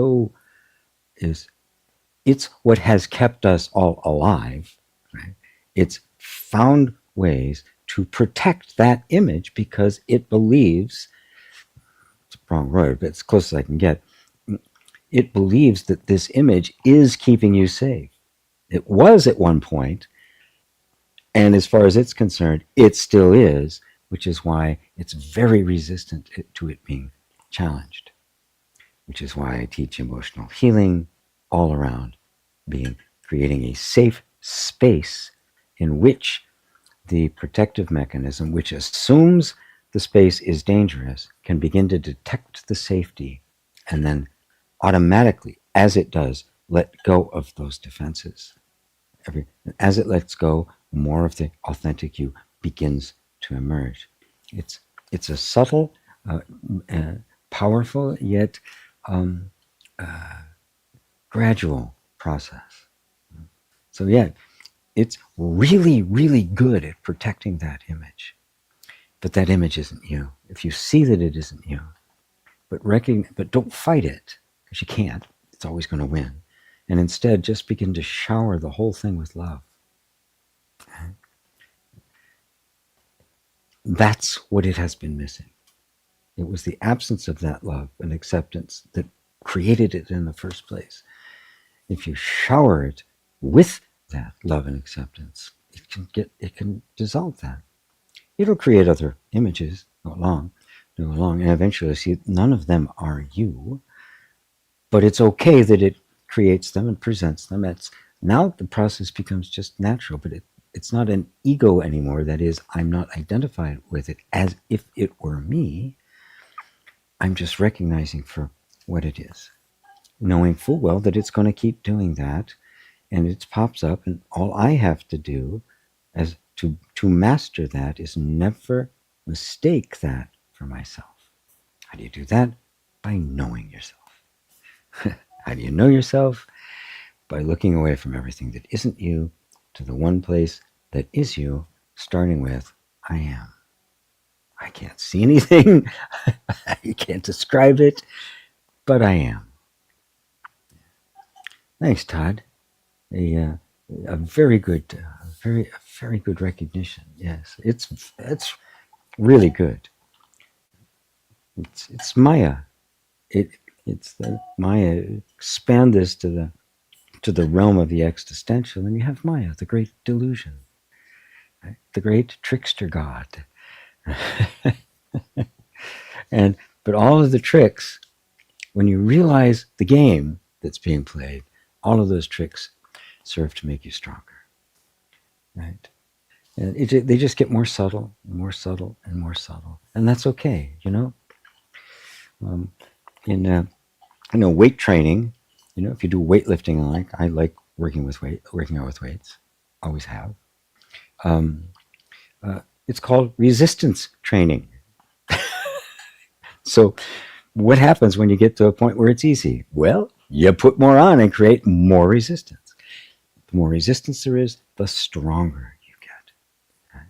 it's what has kept us all alive, right? It's found ways to protect that image because it believes, it's a wrong word, but it's close as I can get, it believes that this image is keeping you safe. It was at one point, and as far as it's concerned, it still is, which is why it's very resistant to it being challenged, which is why I teach emotional healing all around being creating a safe space in which the protective mechanism, which assumes the space is dangerous, can begin to detect the safety and then automatically, as it does, let go of those defenses. As it lets go, more of the authentic you begins to emerge. It's it's a subtle, uh, powerful yet um, gradual process. So yeah, it's really, really good at protecting that image. But that image isn't you. If you see that it isn't you, but don't fight it, because you can't. It's always going to win. And instead, just begin to shower the whole thing with love. That's what it has been missing. It was the absence of that love and acceptance that created it in the first place. If you shower it with that love and acceptance, it can dissolve that. It'll create other images go along, and eventually see none of them are you. But it's okay that it creates them and presents them. It's now the process becomes just natural, but it's not an ego anymore. That is, I'm not identified with it as if it were me. I'm just recognizing for what it is, knowing full well that it's going to keep doing that, and it pops up, and all I have to do as to master that is never mistake that for myself. How do you do that? By knowing yourself. How do you know yourself? By looking away from everything that isn't you to the one place that is you, starting with I am. I can't see anything. You can't describe it, but I am. Thanks, Todd. A very good, very good recognition. Yes, it's really good. It's Maya. It it's the Maya. Expand this to the realm of the existential, and you have Maya, the great delusion, right? The great trickster god. and but all of the tricks, when you realize the game that's being played, all of those tricks serve to make you stronger, right? And they just get more subtle, more subtle, and more subtle, and that's okay, you know. Um, in weight training, if you do weightlifting, I like working out with weights, always have. Um, it's called resistance training. So, what happens when you get to a point where it's easy? Well, you put more on and create more resistance. The more resistance there is, the stronger you get. Right?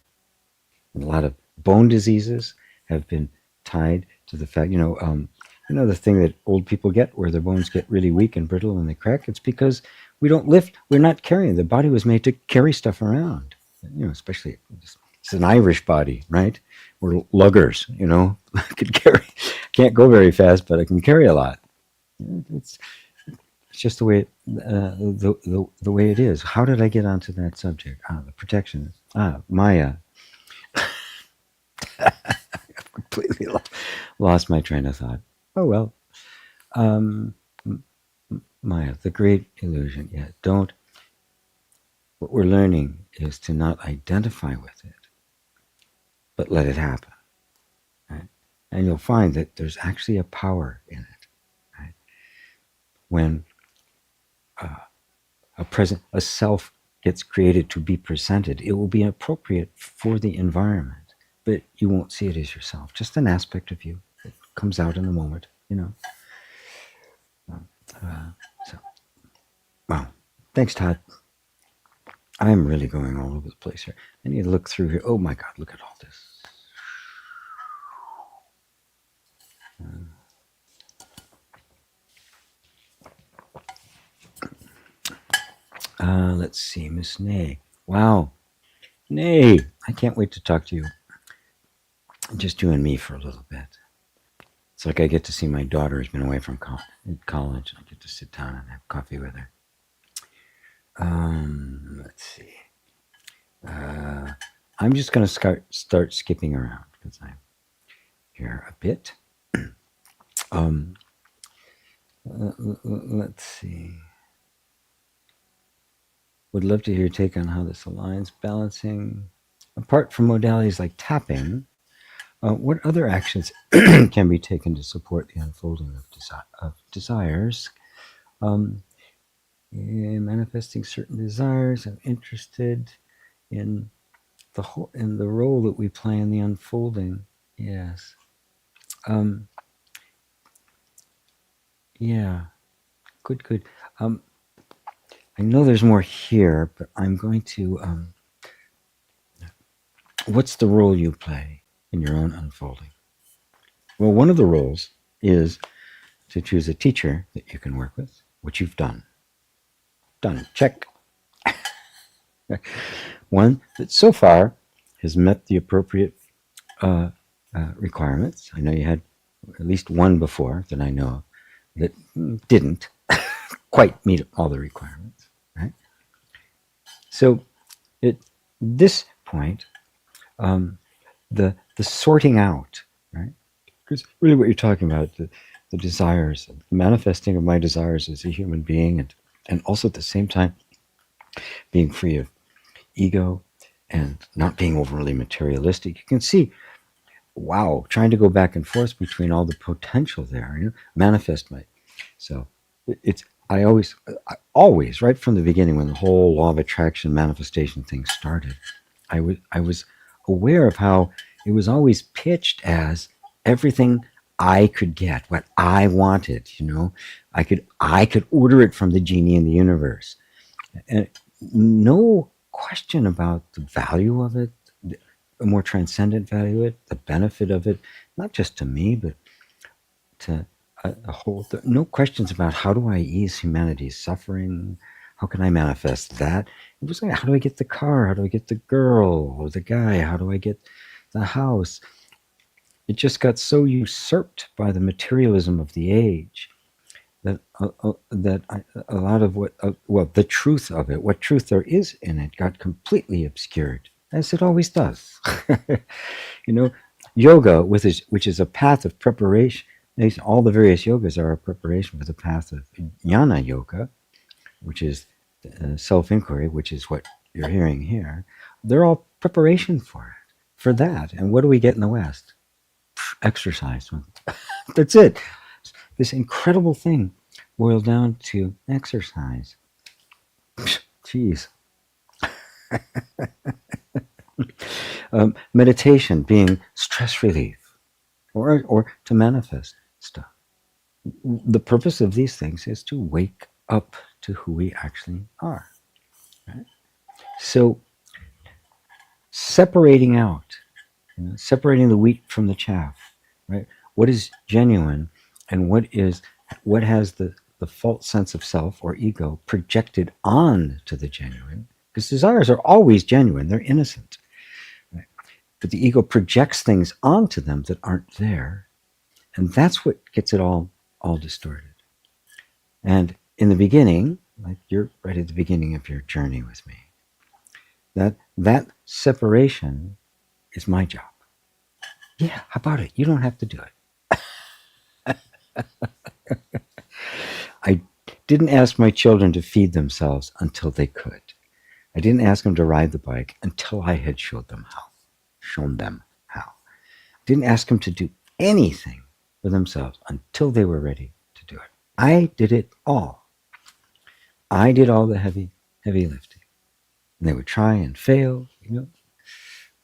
And a lot of bone diseases have been tied to the fact, the thing that old people get where their bones get really weak and brittle and they crack. It's because we don't lift. We're not carrying. The body was made to carry stuff around. Especially it's an Irish body, right? We're luggers. I could carry. Can't go very fast, but I can carry a lot. It's it's just the way the way it is. How did I get onto that subject? The protection. Maya. Completely lost my train of thought. Oh well. Um, Maya, the great illusion. Yeah, don't. What we're learning is to not identify with it, but let it happen. Right? And you'll find that there's actually a power in it. Right? When a self gets created to be presented, it will be appropriate for the environment, but you won't see it as yourself. Just an aspect of you that comes out in the moment. So, wow. Thanks, Todd. I'm really going all over the place here. I need to look through here. Oh my God, look at all this. Let's see, Miss Nay. Wow. Nay, I can't wait to talk to you. Just you and me for a little bit. It's like I get to see my daughter who's been away from college. I get to sit down and have coffee with her. Let's see. I'm just going to start skipping around because I'm here a bit. Let's see. would love to hear your take on how this aligns. Balancing, apart from modalities like tapping, what other actions can be taken to support the unfolding of desires? Um, Manifesting certain desires. I'm interested in the role that we play in the unfolding. Yes. Um, yeah. Good. Um, I know there's more here, but I'm going to. What's the role you play in your own unfolding? Well, one of the roles is to choose a teacher that you can work with, which you've done. Done. Check. One that so far has met the appropriate requirements. I know you had at least one before that I know of that didn't quite meet all the requirements, right? So at this point, the sorting out, right? Because really what you're talking about, the desires, the manifesting of my desires as a human being, and also at the same time being free of ego and not being overly materialistic. You can see, wow, trying to go back and forth between all the potential there, manifest my. So it's I always right from the beginning when the whole law of attraction manifestation thing started, I was aware of how it was always pitched as everything I could get, what I wanted. I could order it from the genie in the universe, and no question about the value of it, a more transcendent value of it, the benefit of it, not just to me, but to a whole. No questions about how do I ease humanity's suffering? How can I manifest that? It was like, how do I get the car? How do I get the girl or the guy? How do I get the house? It just got so usurped by the materialism of the age that a lot of the truth of it, what truth there is in it, got completely obscured, as it always does. you know, Yoga, which is a path of preparation. All the various yogas are a preparation for the path of jnana yoga, which is self-inquiry, which is what you're hearing here. They're all preparation for that. And what do we get in the West? Exercise. That's it. This incredible thing boils down to exercise. Jeez. Meditation being stress relief or to manifest stuff. The purpose of these things is to wake up to who we actually are. Right? So separating out, separating the wheat from the chaff, right? What is genuine and what has the false sense of self or ego projected on to the genuine, because desires are always genuine, they're innocent. Right? But the ego projects things onto them that aren't there. And that's what gets it all distorted. And in the beginning, like you're right at the beginning of your journey with me, that separation is my job. Yeah, how about it? You don't have to do it. I didn't ask my children to feed themselves until they could. I didn't ask them to ride the bike until I had shown them how. I didn't ask them to do anything for themselves until they were ready to do it. I did it all. I did all the heavy lifting. And they would try and fail.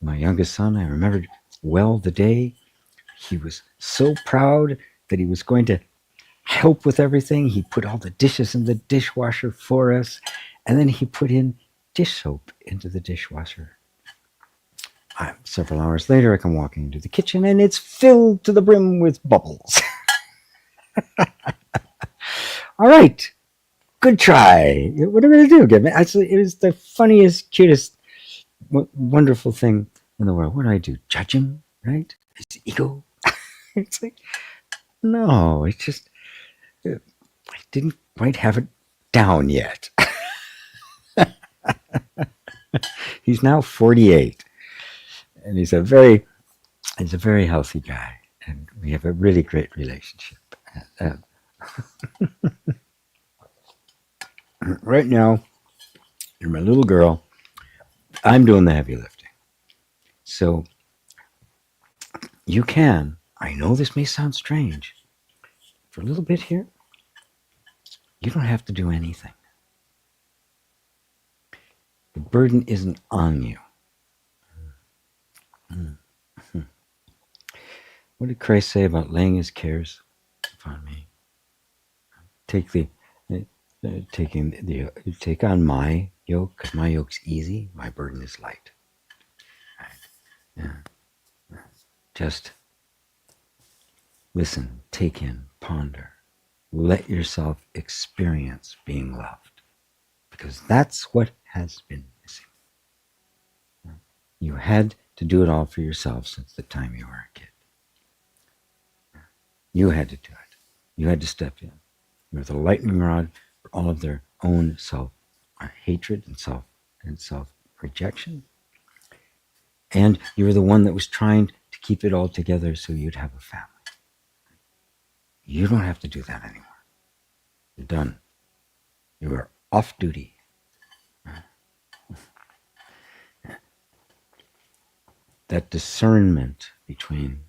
My youngest son, I remembered well the day he was so proud that he was going to help with everything. He put all the dishes in the dishwasher for us, and then he put in dish soap into the dishwasher. Several hours later, I come walking into the kitchen, and it's filled to the brim with bubbles. All right, good try. What am I going to do? Actually, it was the funniest, cutest, wonderful thing in the world. What do I do? Judge him, right? His ego. It's like, no, it's just, I didn't quite have it down yet. He's now 48, and he's a very healthy guy, and we have a really great relationship. Right now, You're my little girl. I'm doing the heavy lifting. So you can, I know this may sound strange, for a little bit here, you don't have to do anything. The burden isn't on you. What did Christ say about laying his cares upon me? Take take on my yoke, because my yoke's easy, my burden is light. Right? Yeah. Just listen, take in, ponder. Let yourself experience being loved, because that's what has been missing. You had to do it all for yourself since the time you were a kid. You had to do it. You had to step in. You were the lightning rod for all of their own self-hatred and self-rejection. And you were the one that was trying to keep it all together so you'd have a family. You don't have to do that anymore. You're done. You are off duty. That discernment between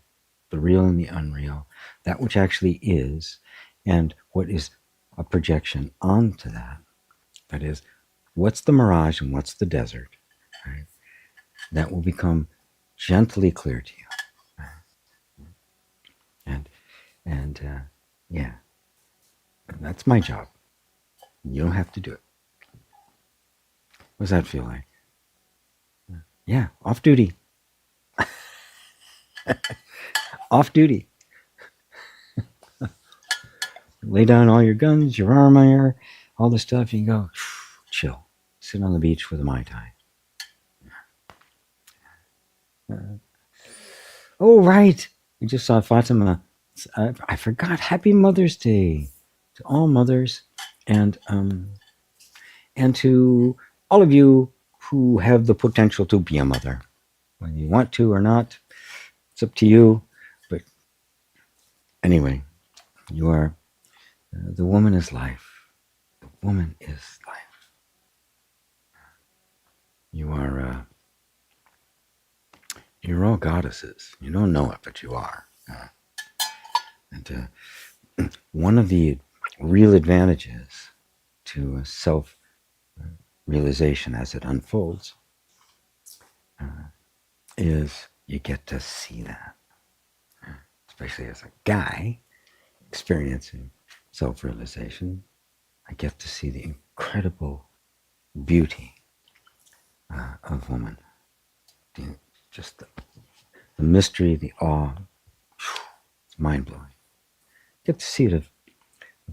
the real and the unreal, that which actually is, and what is a projection onto that. That is, what's the mirage and what's the desert, right? That will become gently clear to you. Right? Yeah, that's my job. You don't have to do it. What does that feel like? Yeah, off duty. Off duty. Lay down all your guns, your armor, all the stuff. You can go, chill. Sit on the beach with a Mai Tai. Oh, right. We just saw Fatima. I forgot. Happy Mother's Day to all mothers, and to all of you who have the potential to be a mother. Whether you want to or not, it's up to you. But anyway, you are, the woman is life. The woman is life. You are, you're all goddesses. You don't know it, but you are. And one of the real advantages to self-realization as it unfolds is you get to see that. Especially as a guy experiencing self-realization, I get to see the incredible beauty of woman. Just the mystery, the awe, it's mind-blowing. Get to see it of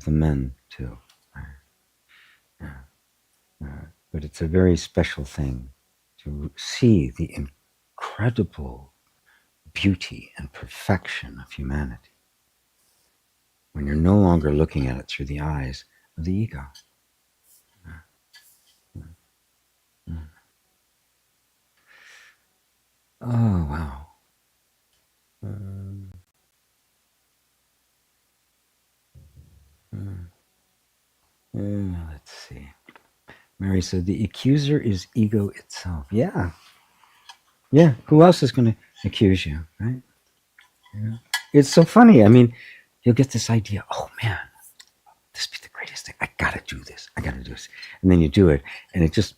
the men too. But it's a very special thing to see the incredible beauty and perfection of humanity when you're no longer looking at it through the eyes of the ego. Oh, wow. Let's see. Mary said, the accuser is ego itself. Yeah. Yeah. Who else is going to accuse you, right? Yeah. It's so funny. I mean, you'll get this idea, oh man, this would be the greatest thing. I got to do this. I got to do this. And then you do it, and it just,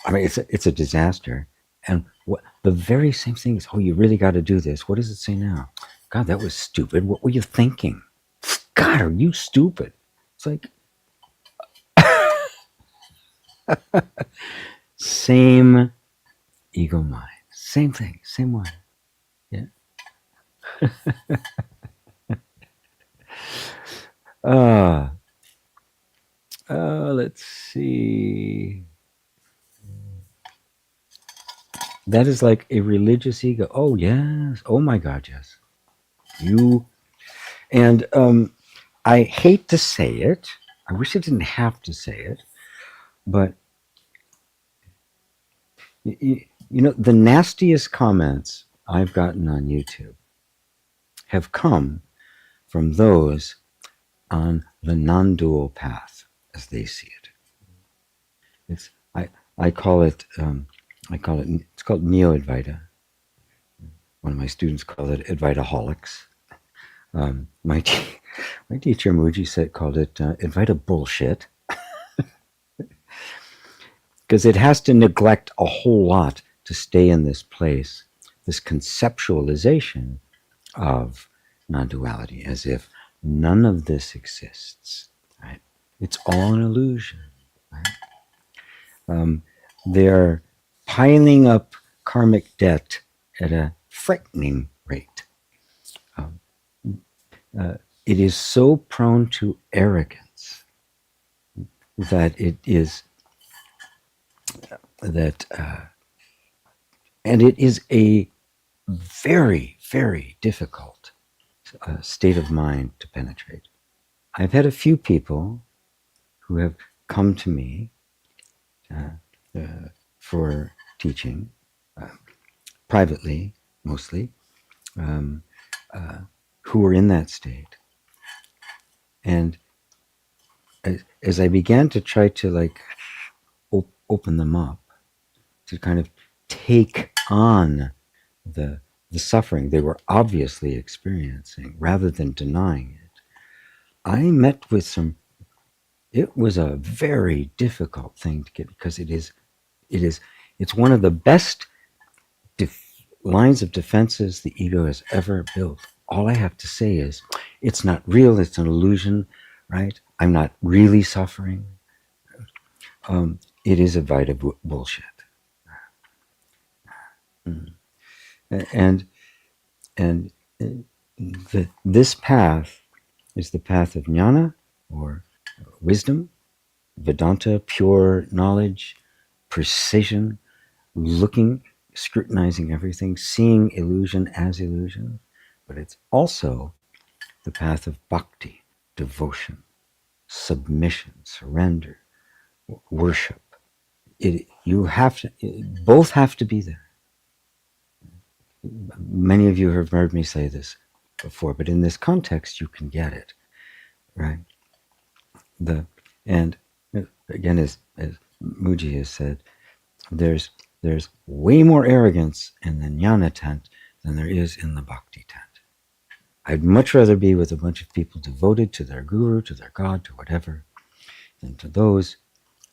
I mean, it's a disaster. And the very same thing is, oh, you really got to do this. What does it say now? God, that was stupid. What were you thinking? God, are you stupid? It's like, same ego mind. Same thing. Same one. Yeah. Let's see. That is like a religious ego. Oh, yes. Oh, my God, yes. You. And I hate to say it. I wish I didn't have to say it. But, you know, the nastiest comments I've gotten on YouTube have come from those on the non-dual path as they see it. It's I I call it it's called Neo Advaita. One of my students called it Advaitaholics. My my teacher Muji said called it Advaita bullshit because it has to neglect a whole lot to stay in this place, this conceptualization of non-duality, as if none of this exists. Right? It's all an illusion. Right? They're piling up karmic debt at a frightening rate. Um, it is so prone to arrogance that it is that, and it is a very, very difficult state of mind to penetrate. I've had a few people who have come to me for teaching, privately mostly, um, who were in that state. And as I began to try to like open them up, to kind of take on the suffering they were obviously experiencing rather than denying it, I met with some. It was a very difficult thing to get because it's one of the best lines of defenses the ego has ever built. All I have to say is, it's not real. It's an illusion, right? I'm not really suffering. It is a Vita bullshit. And this path is the path of jnana, or wisdom, Vedanta, pure knowledge, precision, looking, scrutinizing everything, seeing illusion as illusion. But it's also the path of bhakti, devotion, submission, surrender, worship. You have to, both have to be there. Many of you have heard me say this before, but in this context, you can get it, right? And again, as Muji has said, there's way more arrogance in the jnana tent than there is in the bhakti tent. I'd much rather be with a bunch of people devoted to their guru, to their god, to whatever, than to those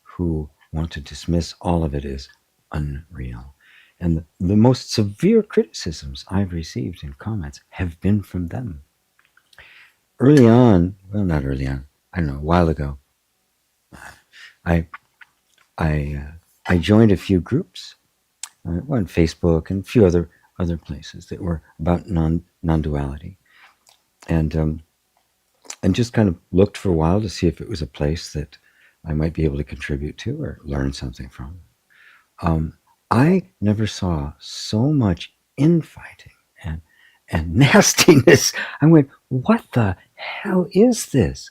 who want to dismiss all of it as unreal. And the most severe criticisms I've received in comments have been from them. Early on, well, not early on, I don't know, a while ago, I joined a few groups, on Facebook and a few other places that were about non-duality, and just kind of looked for a while to see if it was a place that I might be able to contribute to or learn something from. I never saw so much infighting and nastiness. I went, what the hell is this?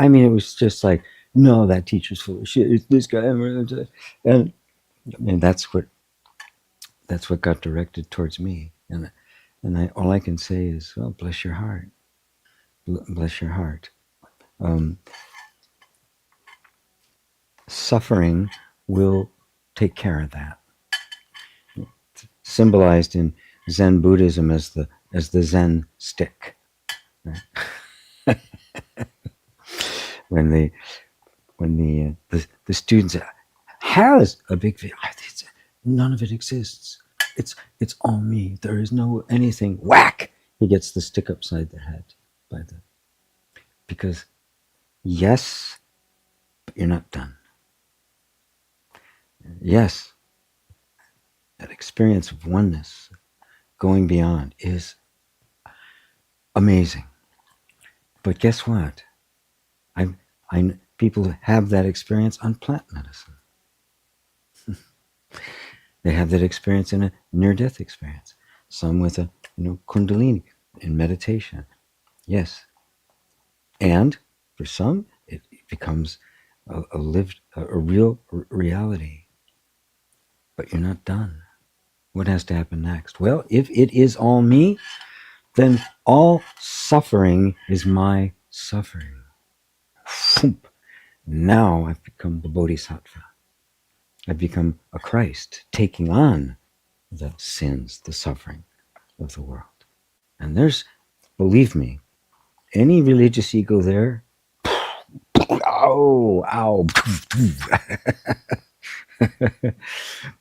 I mean, it was just like, no, that teacher's full of shit. It's this guy, and I mean, that's what got directed towards me. And all I can say is, well, bless your heart, bless your heart. Suffering will take care of that. Symbolized in Zen Buddhism as the Zen stick. Right? when the students has a big fear, none of it exists. It's all me. There is no anything. Whack! He gets the stick upside the head because yes, but you're not done. Yes, that experience of oneness, going beyond, is amazing. But guess what? People have that experience on plant medicine. They have that experience in a near-death experience. Some with a kundalini in meditation. Yes. And for some, it becomes a real reality. But you're not done. What has to happen next? Well, if it is all me, then all suffering is my suffering. Now I've become the bodhisattva. I've become a Christ, taking on the sins, the suffering of the world. And there's, believe me, any religious ego there, ow, ow.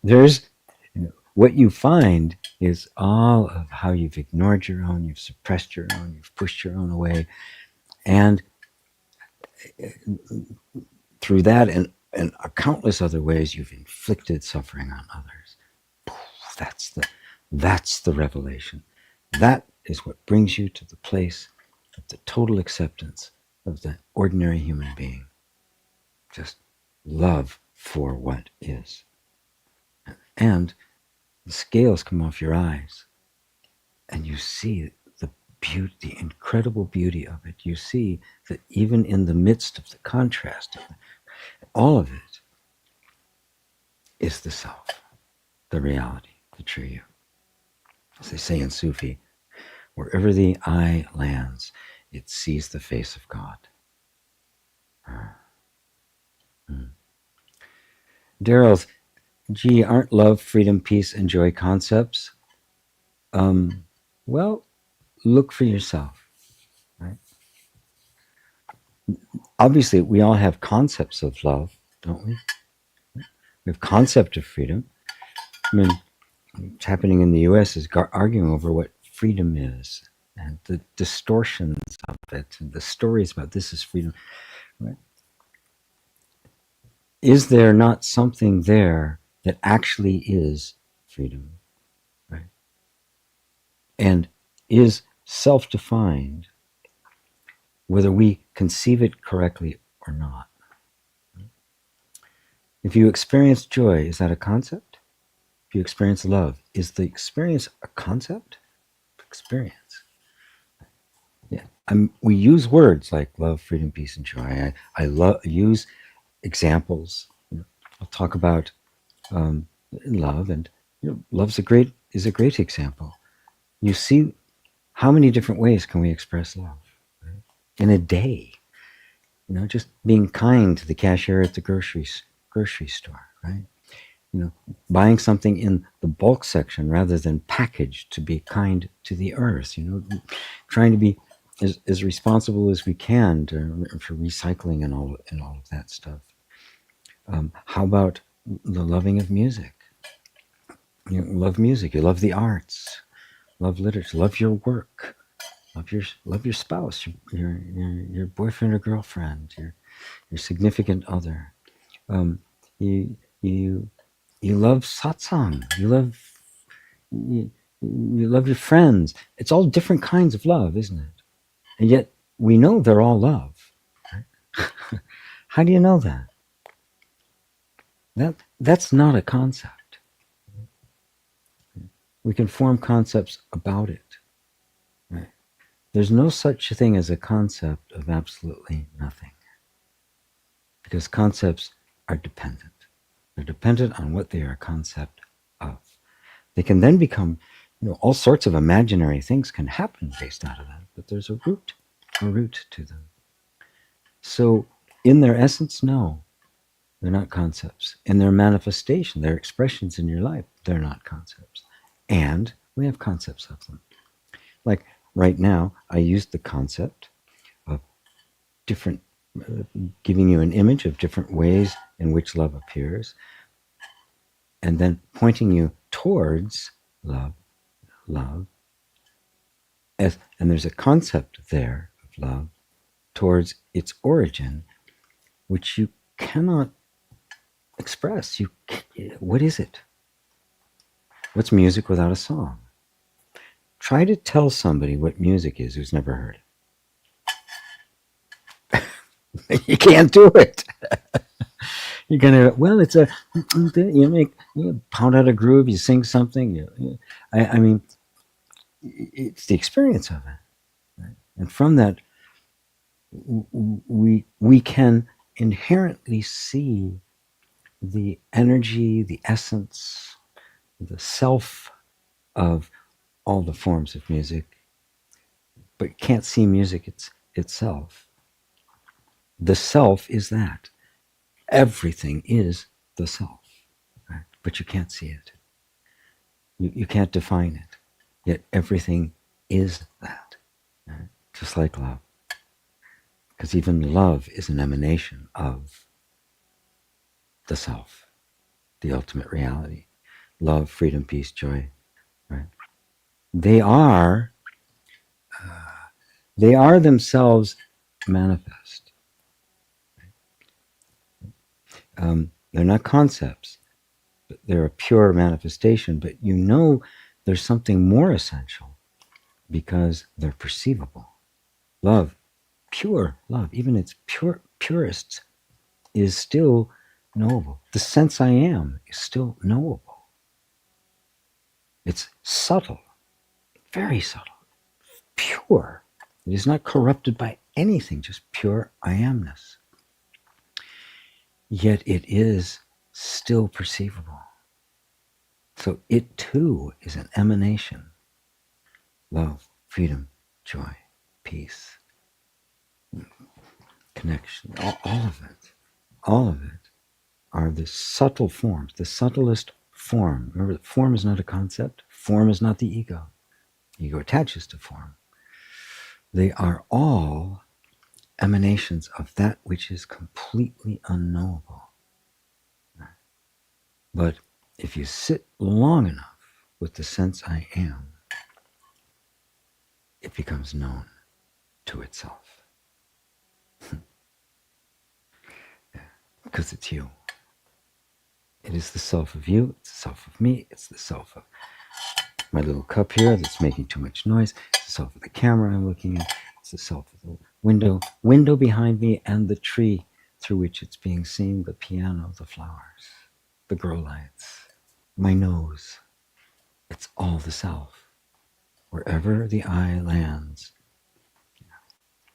There's, what you find is all of how you've ignored your own, you've suppressed your own, you've pushed your own away. And through that and countless other ways, you've inflicted suffering on others. That's the revelation. That is what brings you to the place of the total acceptance of the ordinary human being. Just love for what is. And the scales come off your eyes, and you see the beauty, the incredible beauty of it. You see that even in the midst of the contrast, all of it is the self, the reality, the true you. As they say in Sufi, wherever the eye lands, it sees the face of God. Daryl's, gee, aren't love, freedom, peace, and joy concepts? Well, look for yourself. Right? Obviously, we all have concepts of love, don't we? We have concept of freedom. I mean, what's happening in the U.S. is arguing over what freedom is and the distortions of it and the stories about this is freedom. Right? Is there not something there that actually is freedom? Right? And is self-defined, whether we conceive it correctly or not. If you experience joy, is that a concept? If you experience love, is the experience a concept? Experience. Yeah. We use words like love, freedom, peace, and joy. I use examples. I'll talk about love, and love's is a great example. You see, how many different ways can we express love? Right? In a day, just being kind to the cashier at the grocery store, right? Buying something in the bulk section rather than packaged, to be kind to the earth. Trying to be as responsible as we can for recycling and all of that stuff. How about the loving of music? You love music. You love the arts. Love literature. Love your work. Love your spouse. Your boyfriend or girlfriend. Your significant other. You love satsang. You love your friends. It's all different kinds of love, isn't it? And yet we know they're all love. Right? How do you know that? That's not a concept. We can form concepts about it. Right? There's no such thing as a concept of absolutely nothing. Because concepts are dependent. They're dependent on what they are a concept of. They can then become, all sorts of imaginary things can happen based out of that, but there's a root to them. So in their essence, no, they're not concepts. In their manifestation, their expressions in your life, they're not concepts. And we have concepts of them. Like right now, I used the concept of different, giving you an image of different ways in which love appears, and then pointing you towards love. And there's a concept there of love towards its origin, which you cannot express. What is it? What's music without a song? Try to tell somebody what music is who's never heard it. You can't do it. You're gonna, it's you pound out a groove, you sing something. I mean, it's the experience of it, right? And from that, we can inherently see the energy, the essence, the self of all the forms of music, but can't see music itself. The self is that. Everything is the self. but you can't see it. You can't define it. Yet everything is that, right? Just like love. Because even love is an emanation of the self, the ultimate reality. Love, freedom, peace, joy, right? They are themselves manifest. They're not concepts. They're a pure manifestation, but you know there's something more essential because they're perceivable. Love, pure love, even its purest, is still knowable. The sense I am is still knowable. It's subtle, very subtle, pure. It is not corrupted by anything, just pure I amness. Yet it is still perceivable. So it too is an emanation. Love, freedom, joy, peace, connection, all of it are the subtle forms, the subtlest form. Remember that form is not a concept. Form is not the ego. Ego attaches to form. They are all emanations of that which is completely unknowable. But if you sit long enough with the sense I am, it becomes known to itself. Because it's you. It is the self of you, it's the self of me, it's the self of my little cup here that's making too much noise, it's the self of the camera I'm looking at, it's the self of the window behind me, and the tree through which it's being seen, the piano, the flowers, the grow lights, my nose. It's all the self. Wherever the eye lands,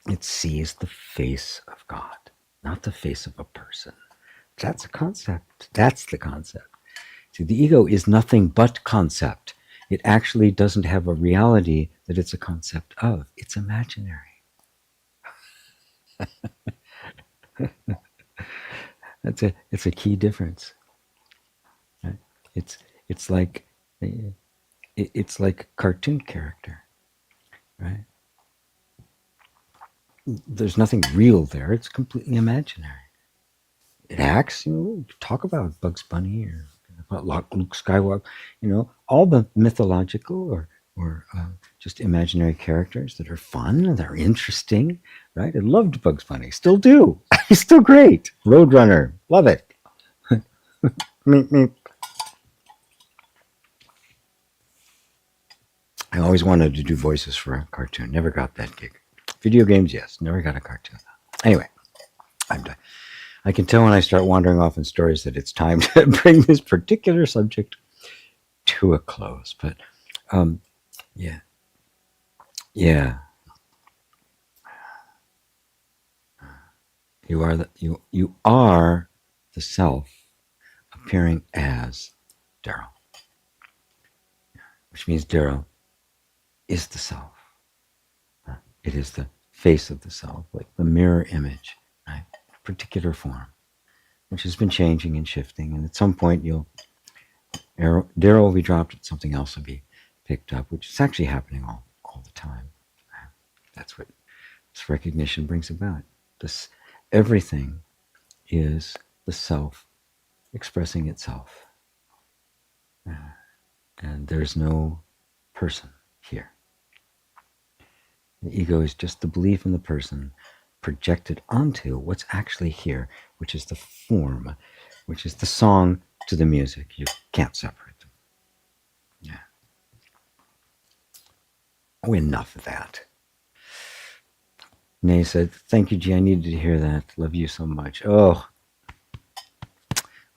it sees the face of God, not the face of a person. That's a concept. That's the concept. See, the ego is nothing but concept. It actually doesn't have a reality that it's a concept of. It's imaginary. It's a key difference. Right? It's like a cartoon character, right? There's nothing real there. It's completely imaginary. It acts, talk about Bugs Bunny or about Luke Skywalker, all the mythological or just imaginary characters that are fun, that are interesting, right? I loved Bugs Bunny, still do. He's still great. Roadrunner, love it. Meep, meep. I always wanted to do voices for a cartoon. Never got that gig. Video games, yes. Never got a cartoon. Anyway, I'm done. I can tell when I start wandering off in stories that it's time to bring this particular subject to a close. But yeah. You are the self appearing as Daryl, which means Daryl is the self. It is the face of the self, like the mirror image, right? Particular form, which has been changing and shifting, and at some point Daryl will be dropped, and something else will be picked up, which is actually happening all the time. That's what this recognition brings about. Everything is the self expressing itself, and there's no person here. The ego is just the belief in the person projected onto what's actually here, which is the form, which is the song to the music. You can't separate them. Yeah. Oh, enough of that. Nay said, thank you, G. I needed to hear that. Love you so much. Oh,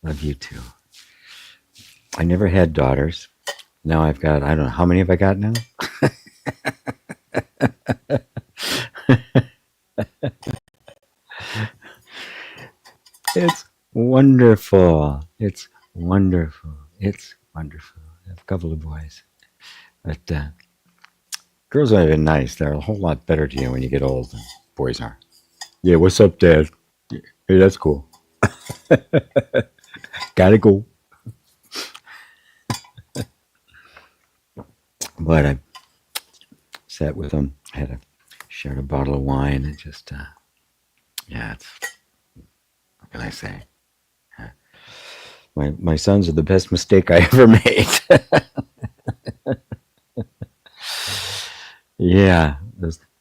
love you too. I never had daughters. Now I've got, I don't know, how many have I got now? It's wonderful. It's wonderful. It's wonderful. I have a couple of boys. But girls are even nice. They're a whole lot better to you when you get old than boys are. Yeah, what's up, Dad? Hey, that's cool. Gotta go. But I sat with them, shared a bottle of wine, and just, yeah, it's, what can I say? My sons are the best mistake I ever made. Yeah,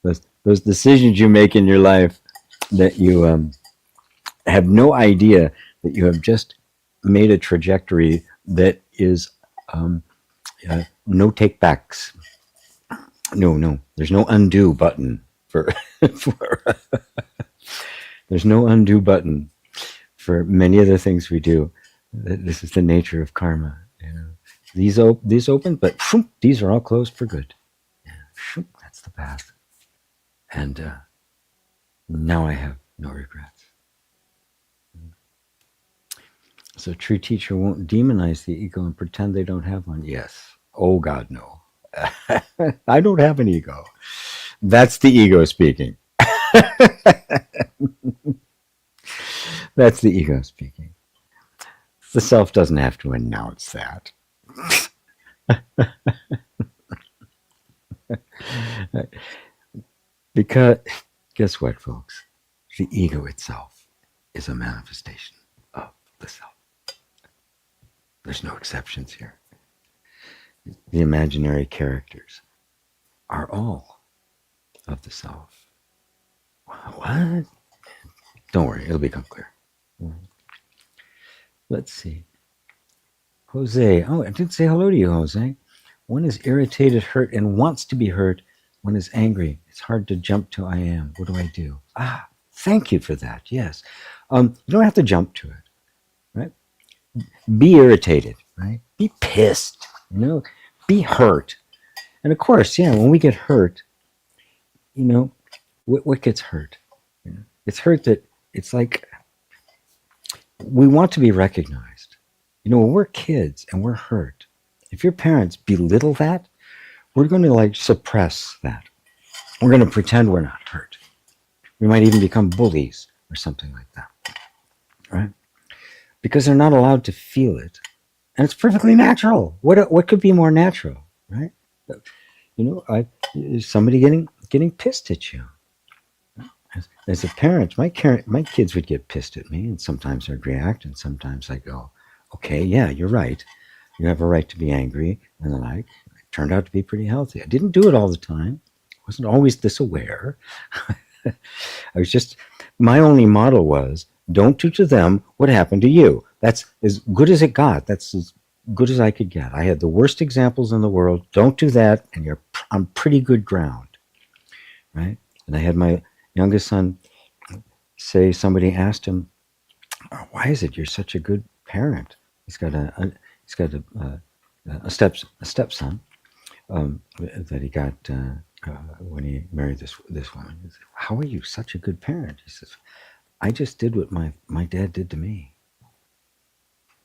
those decisions you make in your life that you have no idea that you have just made a trajectory that is um, no takebacks. No, there's no undo button for, for there's no undo button for many of the things we do. This is the nature of karma. You know, these open, but these are all closed for good. Yeah, that's the path. And now I have no regrets. So a true teacher won't demonize the ego and pretend they don't have one. Yes. Oh God, no. I don't have an ego. That's the ego speaking. That's the ego speaking. The self doesn't have to announce that. Because guess what, folks? The ego itself is a manifestation of the self. There's no exceptions here. The imaginary characters are all of the self. What? Don't worry, it'll become clear. Let's see. Jose. Oh, I didn't say hello to you, Jose. One is irritated, hurt, and wants to be hurt. One is angry. It's hard to jump to I am. What do I do? Ah, thank you for that. Yes. You don't have to jump to it, right? Be irritated, right? Be pissed, be hurt. And of course, yeah, when we get hurt, what gets hurt? It's hurt that it's like we want to be recognized. When we're kids and we're hurt, if your parents belittle that, we're going to suppress that. We're going to pretend we're not hurt. We might even become bullies or something like that, right? Because they're not allowed to feel it. And it's perfectly natural. What could be more natural, right? Somebody getting pissed at you. As a parent, my kids would get pissed at me, and sometimes I'd react, and sometimes I go, okay, yeah, you're right. You have a right to be angry, and the like. It turned out to be pretty healthy. I didn't do it all the time. I wasn't always this aware. I was just, my only model was, don't do to them what happened to you. That's as good as it got. That's as good as I could get. I had the worst examples in the world. Don't do that, and you're on pretty good ground, right? And I had my youngest son say, somebody asked him, why is it you're such a good parent? He's got a stepson that he got when he married this woman. He said, how are you such a good parent? He says, I just did what my dad did to me.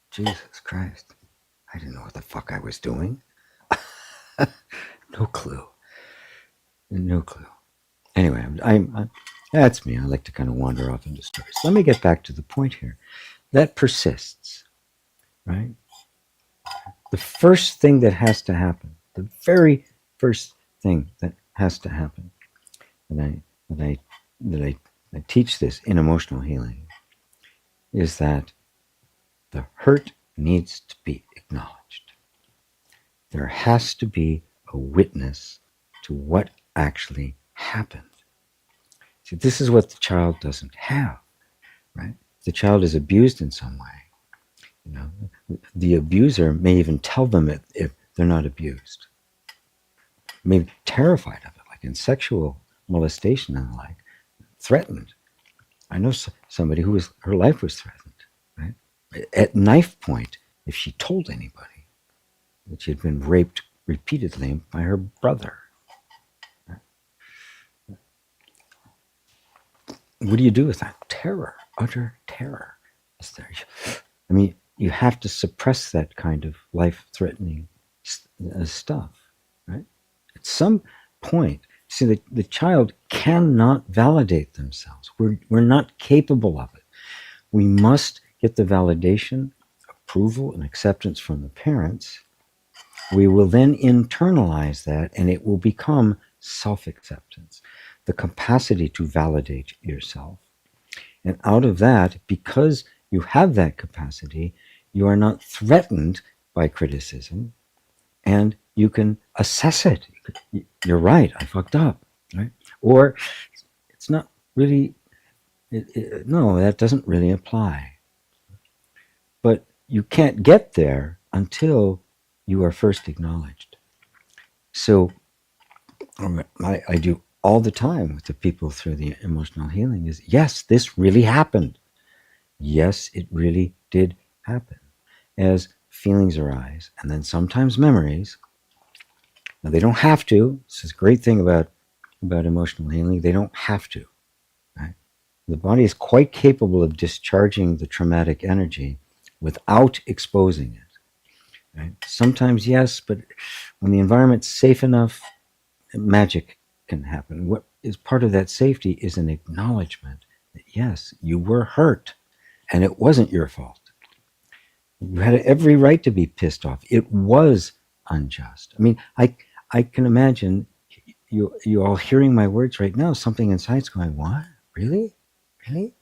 Jesus Christ. I didn't know what the fuck I was doing. No clue. Anyway, I'm that's me. I like to kind of wander off into stories. Let me get back to the point here. That persists, right? The first thing that has to happen, the very first thing that has to happen, and I teach this in emotional healing, is that the hurt needs to be acknowledged. There has to be a witness to what actually happened. See, this is what the child doesn't have, right? The child is abused in some way. The abuser may even tell them it if they're not abused. May be terrified of it, like in sexual molestation and the like, threatened. I know somebody her life was threatened, right? At knife point, if she told anybody that she had been raped repeatedly by her brother. What do you do with that? Terror, utter terror is there. I mean, you have to suppress that kind of life-threatening stuff, right? At some point, see, the child cannot validate themselves. We're not capable of it. We must get the validation, approval, and acceptance from the parents we will then internalize that, and it will become self-acceptance, the capacity to validate yourself. And out of that, because you have that capacity, you are not threatened by criticism, and you can assess it. You're right, I fucked up, right? Or it's not really, no, that doesn't really apply. But you can't get there until you are first acknowledged. So I do all the time with the people through the emotional healing is, yes, this really happened. Yes, it really did happen. As feelings arise, and then sometimes memories. Now, they don't have to. This is a great thing about emotional healing. They don't have to. Right? The body is quite capable of discharging the traumatic energy without exposing it. Right? Sometimes, yes, but when the environment's safe enough, magic can happen. What is part of that safety is an acknowledgement that, yes, you were hurt and it wasn't your fault. You had every right to be pissed off. It was unjust. I mean, I can imagine you all hearing my words right now. Something inside's going, what? Really? Really?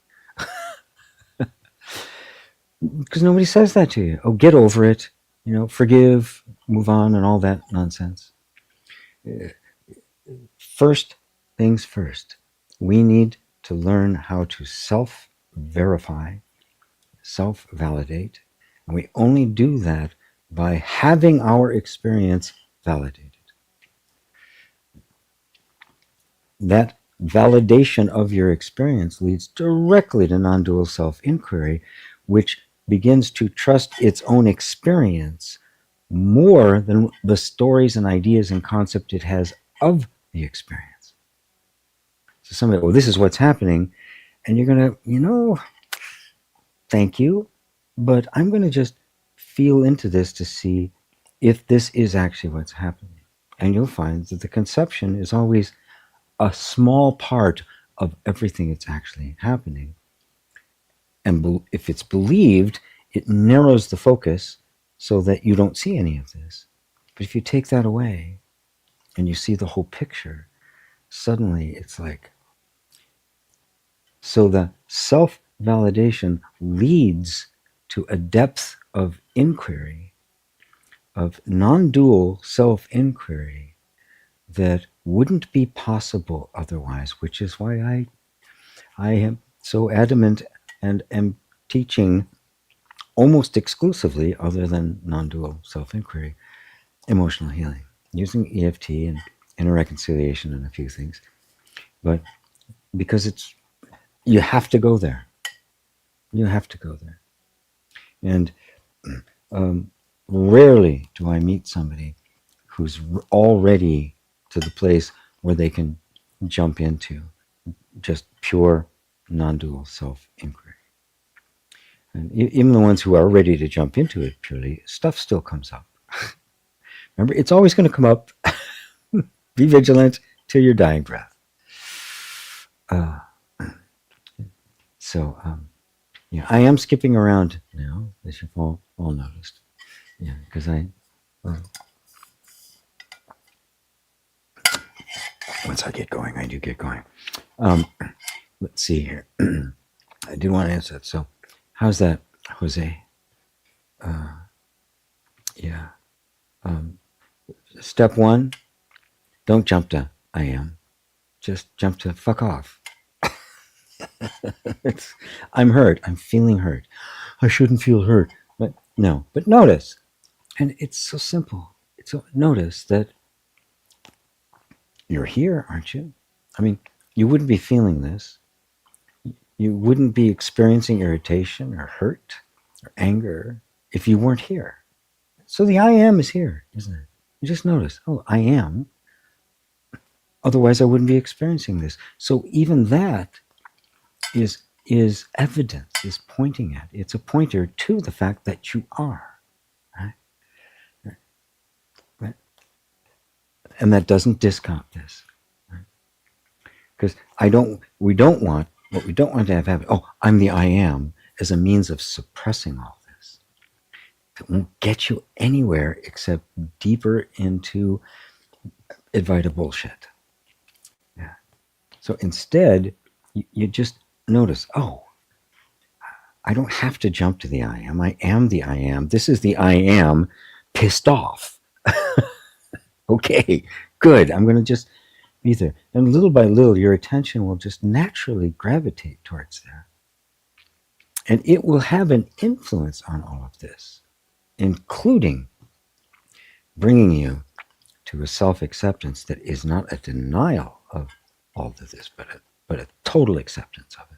Because nobody says that to you. Oh, get over it. Forgive, move on, and all that nonsense. First things first. We need to learn how to self-verify, self-validate, and we only do that by having our experience validated. That validation of your experience leads directly to non-dual self-inquiry, which begins to trust its own experience more than the stories and ideas and concept it has of the experience. So somebody, oh, this is what's happening, and you're going to, thank you, but I'm going to just feel into this to see if this is actually what's happening. And you'll find that the conception is always a small part of everything that's actually happening. And if it's believed, it narrows the focus so that you don't see any of this. But if you take that away and you see the whole picture, suddenly it's like, so the self-validation leads to a depth of inquiry, of non-dual self-inquiry that wouldn't be possible otherwise, which is why I am so adamant and am teaching almost exclusively, other than non-dual self-inquiry, emotional healing, using EFT and inner reconciliation and a few things. But because you have to go there. You have to go there. And rarely do I meet somebody who's already to the place where they can jump into just pure non-dual self-inquiry. And even the ones who are ready to jump into it purely, stuff still comes up. Remember, it's always going to come up. Be vigilant till your dying breath. Yeah, I am skipping around now, as you've all noticed. Yeah, because once I get going, I do get going. Let's see here. I did want to answer that. So, how's that, Jose? Yeah. Step one, don't jump to I am. Just jump to fuck off. I'm hurt. I'm feeling hurt. I shouldn't feel hurt. But no. But notice. And it's so simple. Notice that you're here, aren't you? I mean, you wouldn't be feeling this. You wouldn't be experiencing irritation or hurt or anger if you weren't here. So the I am is here, isn't it? You just notice, oh, I am. Otherwise, I wouldn't be experiencing this. So even that is evidence, is pointing at. It's a pointer to the fact that you are. Right? And that doesn't discount this. Because we don't want to have happen. Oh, I'm the I am, as a means of suppressing all this. It won't get you anywhere except deeper into Advaita bullshit. Yeah. So instead, you just notice, oh, I don't have to jump to the I am. I am the I am. This is the I am pissed off. Okay, good. I'm going to just be there. And little by little, your attention will just naturally gravitate towards there. And it will have an influence on all of this, including bringing you to a self-acceptance that is not a denial of all of this, but a total acceptance of it.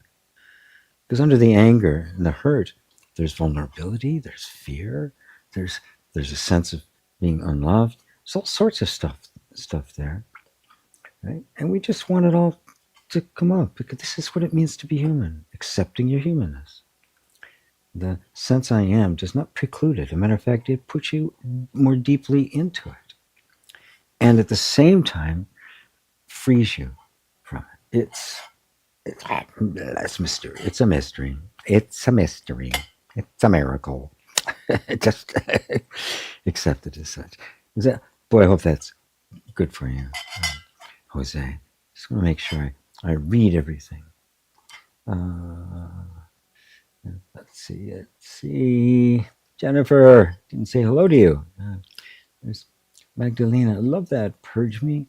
Because under the anger and the hurt, there's vulnerability, there's fear, there's a sense of being unloved. There's all sorts of stuff there, right? And we just want it all to come up because this is what it means to be human, accepting your humanness. The sense I am does not preclude it. As a matter of fact, it puts you more deeply into it. And at the same time, frees you from it. It's mystery. It's a mystery. It's a mystery. It's a miracle. Just accept it as such. Is that, boy, I hope that's good for you, Jose. Just want to make sure I read everything. Let's see. Jennifer, didn't say hello to you. There's Magdalena. I love that. Purge me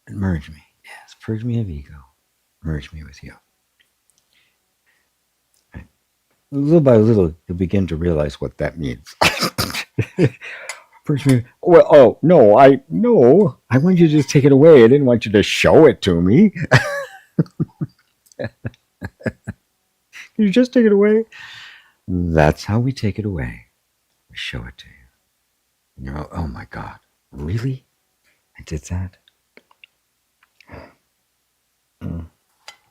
and merge me. Yes, purge me of ego. Merge me with you. Right. Little by little, you'll begin to realize what that means. Purge me. Well, oh, no. I want you to just take it away. I didn't want you to show it to me. Can you just take it away? That's how we take it away. We show it to you. And you're, oh my God, really? I did that?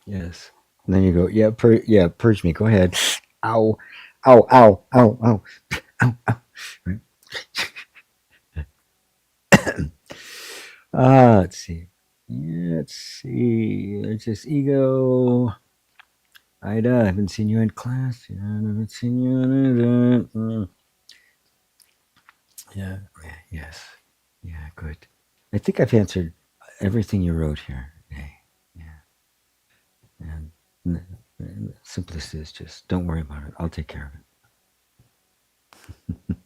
Yes. And then you go, yeah, purge me. Go ahead. Ow, ow, ow, ow, ow, ow, ow. Right? Let's see. There's this ego. Ida, I haven't seen you in class. Yeah, I haven't seen you in it. Yeah, yes. Yeah, good. I think I've answered everything you wrote here today. Yeah. And the simplest is just don't worry about it. I'll take care of it.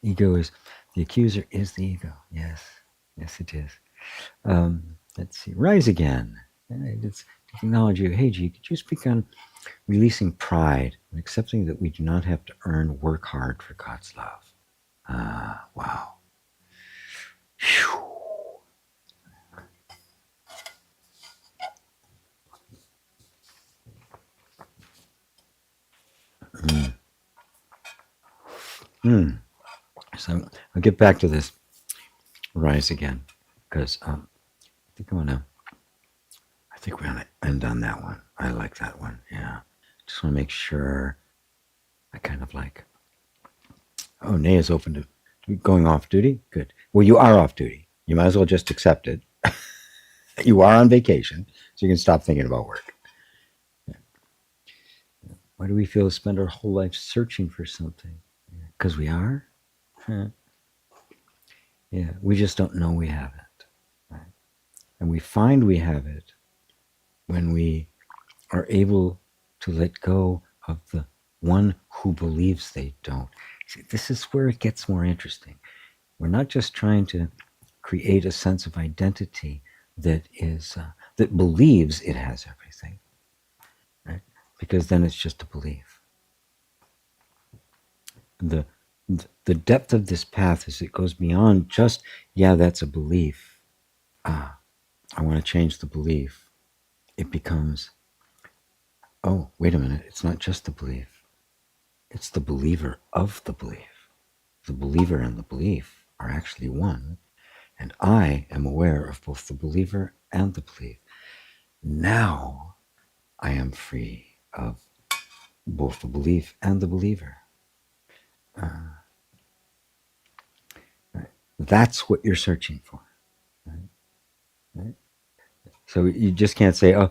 Ego is, the accuser is the ego. Yes, it is. Let's see. Rise again. It's to acknowledge you. Hey, G, could you speak on releasing pride and accepting that we do not have to work hard for God's love? Wow. Whew. So I'll get back to this rise again because I think we're gonna end on that one. I like that one. Yeah, just want to make sure I kind of like. Oh, Nay is open to going off duty. Good. Well, you are off duty. You might as well just accept it. You are on vacation, so you can stop thinking about work. Yeah. Why do we feel to spend our whole life searching for something? Because we are. Yeah, we just don't know we have it. Right? And we find we have it when we are able to let go of the one who believes they don't. See, this is where it gets more interesting. We're not just trying to create a sense of identity that is that believes it has everything, right? Because then it's just a belief. The depth of this path is it goes beyond just, yeah, that's a belief. I want to change the belief. It becomes, oh, wait a minute, it's not just the belief. It's the believer of the belief. The believer and the belief are actually one, and I am aware of both the believer and the belief. Now I am free of both the belief and the believer. Right? That's what you're searching for. Right? So you just can't say, oh,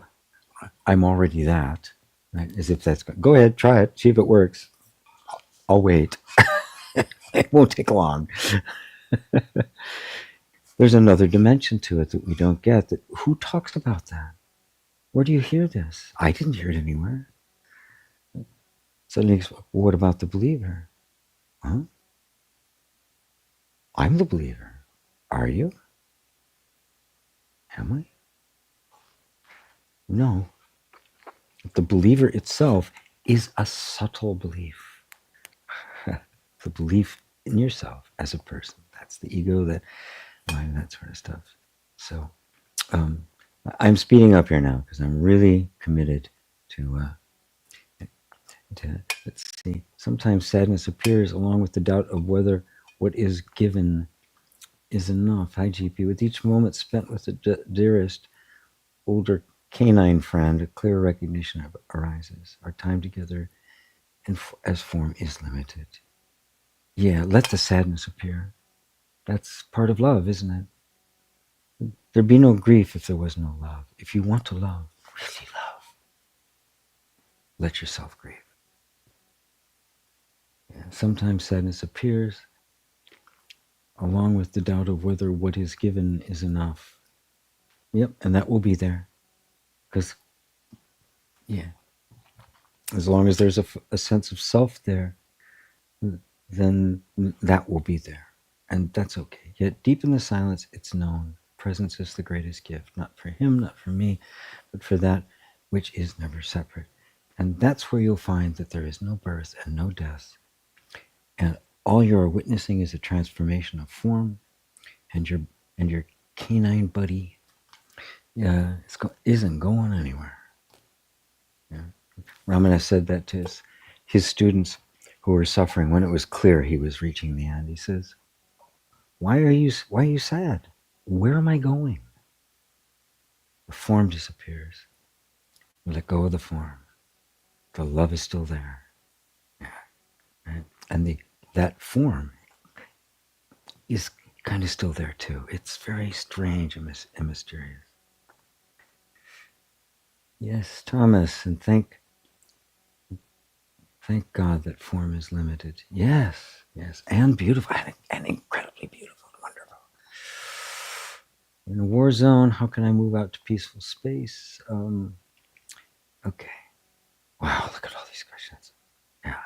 I'm already that, right? As if that's, go ahead, try it, see if it works. I'll wait. It won't take long. There's another dimension to it that we don't get. That who talks about that? Where do you hear this? I didn't hear it anywhere. Suddenly, what about the believer? Huh? I'm the believer. Are you? Am I? No. The believer itself is a subtle belief. The belief in yourself as a person. That's the ego, that mind, that sort of stuff. So I'm speeding up here now because I'm really committed to, let's see. Sometimes sadness appears along with the doubt of whether what is given is enough. Hi, GP. With each moment spent with the dearest older canine friend, a clear recognition arises. Our time together as form is limited. Yeah, let the sadness appear. That's part of love, isn't it? There'd be no grief if there was no love. If you want to love, really love, let yourself grieve. Yeah, sometimes sadness appears along with the doubt of whether what is given is enough. Yep, and that will be there. Because, yeah, as long as there's a sense of self there, then that will be there. And that's okay. Yet deep in the silence, it's known. Presence is the greatest gift, not for him, not for me, but for that which is never separate. And that's where you'll find that there is no birth and no death. And all you are witnessing is a transformation of form, and your canine buddy isn't going anywhere. Yeah. Ramana said that to his students who were suffering when it was clear he was reaching the end. He says, why are you sad? Where am I going? The form disappears. You let go of the form. The love is still there. Yeah. Right? And that form is kind of still there too. It's very strange and mysterious. Yes, Thomas, and thank God that form is limited. Yes, and beautiful, and incredibly beautiful and wonderful. In a war zone, how can I move out to peaceful space? Okay. Wow, look at all these questions. Yeah.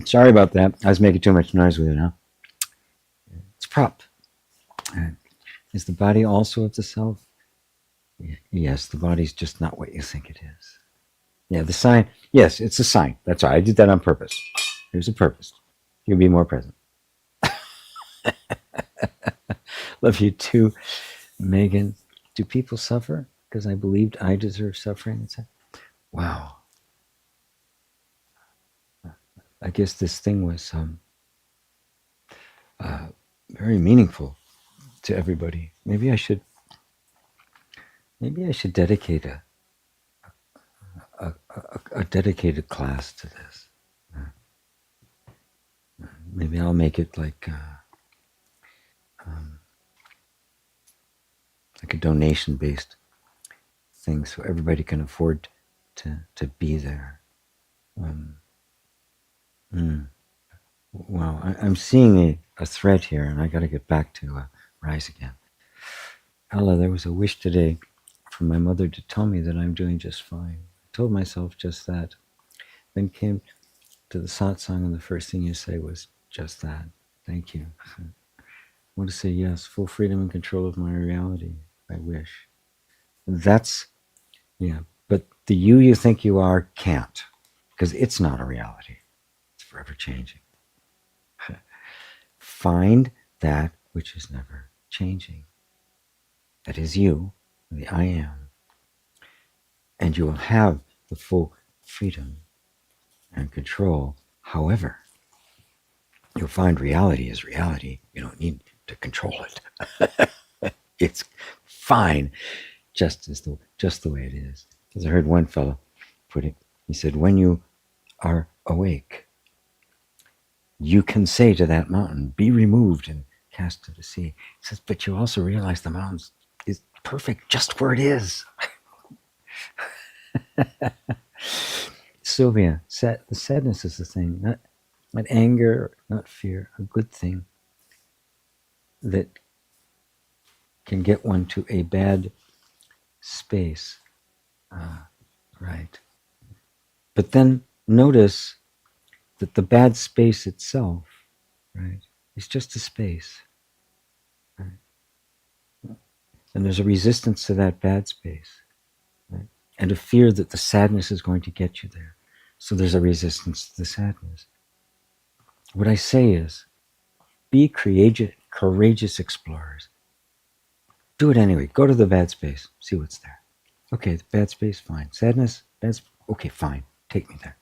Sorry about that. I was making too much noise with it, huh? It's prop. Is the body also of the self? Yes, the body's just not what you think it is. Yeah, the sign. Yes, it's a sign. That's right. I did that on purpose. There's a purpose. You can be more present. Love you too, Megan. Do people suffer because I believed I deserve suffering? Wow. I guess this thing was very meaningful to everybody. Maybe I should dedicate a dedicated class to this. Maybe I'll make it like a donation-based thing, so everybody can afford to be there. Wow, I'm seeing a thread here, and I got to get back to Rise again. Ella, there was a wish today from my mother to tell me that I'm doing just fine. I told myself just that. Then came to the satsang, and the first thing you say was just that. Thank you. I want to say yes, full freedom and control of my reality. I wish. That's, yeah. But the you think you are can't, because it's not a reality. It's forever changing. Find that which is never changing. That is you, the I am. And you will have the full freedom and control. However, you'll find reality is reality. You don't need to control it. It's fine, just the way it is. As I heard one fellow put it, he said, when you are awake, you can say to that mountain, be removed and cast to the sea. He says, but you also realize the mountain is perfect just where it is. Sylvia, the sadness is the thing, not anger, not fear, a good thing that can get one to a bad space. Right. But then notice that the bad space itself, right, is just a space. Right? And there's a resistance to that bad space, right? And a fear that the sadness is going to get you there. So there's a resistance to the sadness. What I say is, be courageous explorers. Do it anyway. Go to the bad space. See what's there. Okay, the bad space, fine. Sadness, okay, fine. Take me there.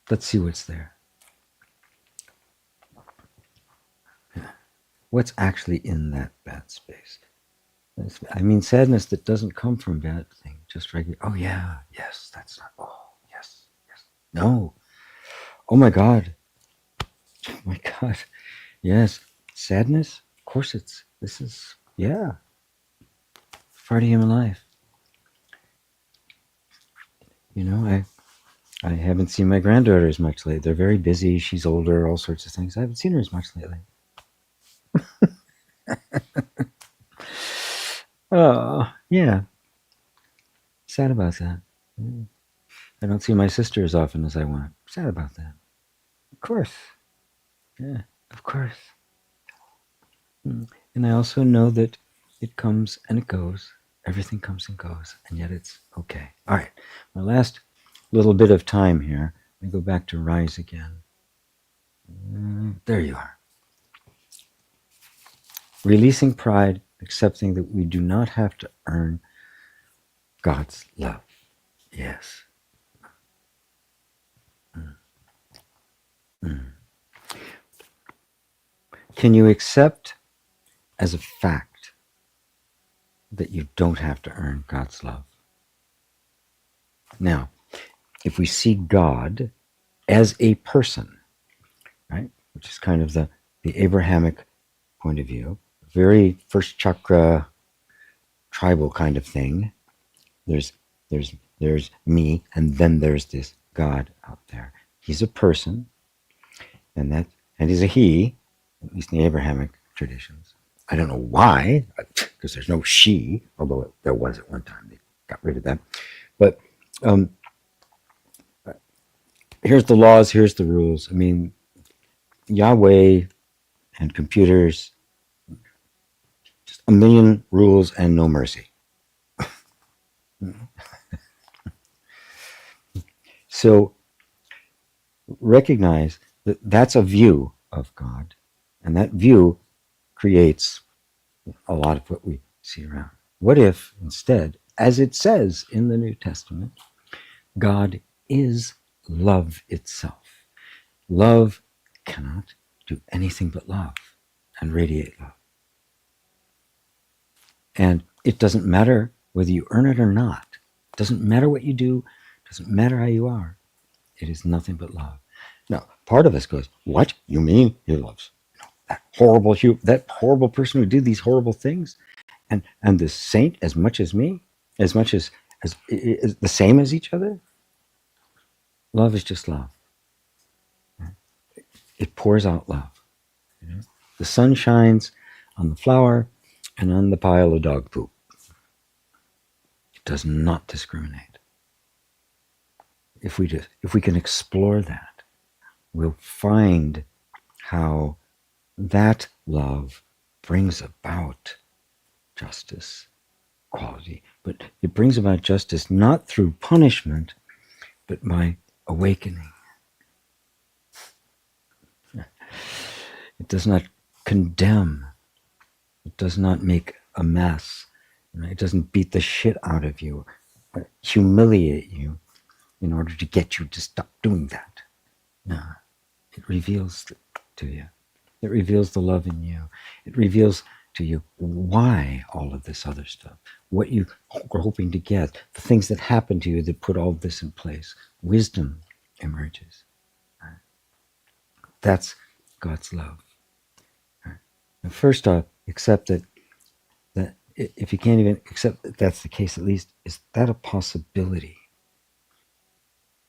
Let's see what's there. What's actually in that bad space? I mean, sadness that doesn't come from bad thing, just regular. Oh yeah, yes, that's not. Oh yes, yes. No. Oh my God. Oh my God. Yes. Sadness. Of course, this is part of human life. You know, I haven't seen my granddaughters much lately. They're very busy. She's older. All sorts of things. I haven't seen her as much lately. Oh yeah. Sad about that. Yeah. I don't see my sister as often as I want. Sad about that. Of course. Yeah, of course. And I also know that it comes and it goes. Everything comes and goes, and yet it's okay. All right, my last little bit of time here. Let me go back to rise again. There you are. Releasing pride, accepting that we do not have to earn God's love. Yes. Can you accept as a fact that you don't have to earn God's love? Now, if we see God as a person, right, which is kind of the Abrahamic point of view, very first chakra tribal kind of thing. There's me, and then there's this God out there. He's a person, and he's a he, at least in the Abrahamic traditions. I don't know why, because there's no she, although there was at one time. They got rid of that. But here's the laws, here's the rules. I mean, Yahweh and computers, just a million rules and no mercy. So recognize that that's a view of God, and that view creates a lot of what we see around. What if instead, as it says in the New Testament, God is love itself? Love cannot do anything but love and radiate love. And it doesn't matter whether you earn it or not. It doesn't matter what you do. It doesn't matter how you are. It is nothing but love. Now, part of us goes, "What? You mean he loves that horrible person who did these horrible things, and the saint as much as me, as much as the same as each other?" Love is just love. It pours out love. You know? The sun shines on the flower and on the pile of dog poop. It does not discriminate. If we can explore that, we'll find how that love brings about justice, quality. But it brings about justice not through punishment, but by awakening. It does not condemn. It does not make a mess. It doesn't beat the shit out of you, or humiliate you in order to get you to stop doing that. No, it reveals to you. It reveals the love in you. It reveals to you why all of this other stuff, what you were hoping to get, the things that happen to you that put all this in place. Wisdom emerges. That's God's love. And first off, accept that if you can't even accept that that's the case, at least is that a possibility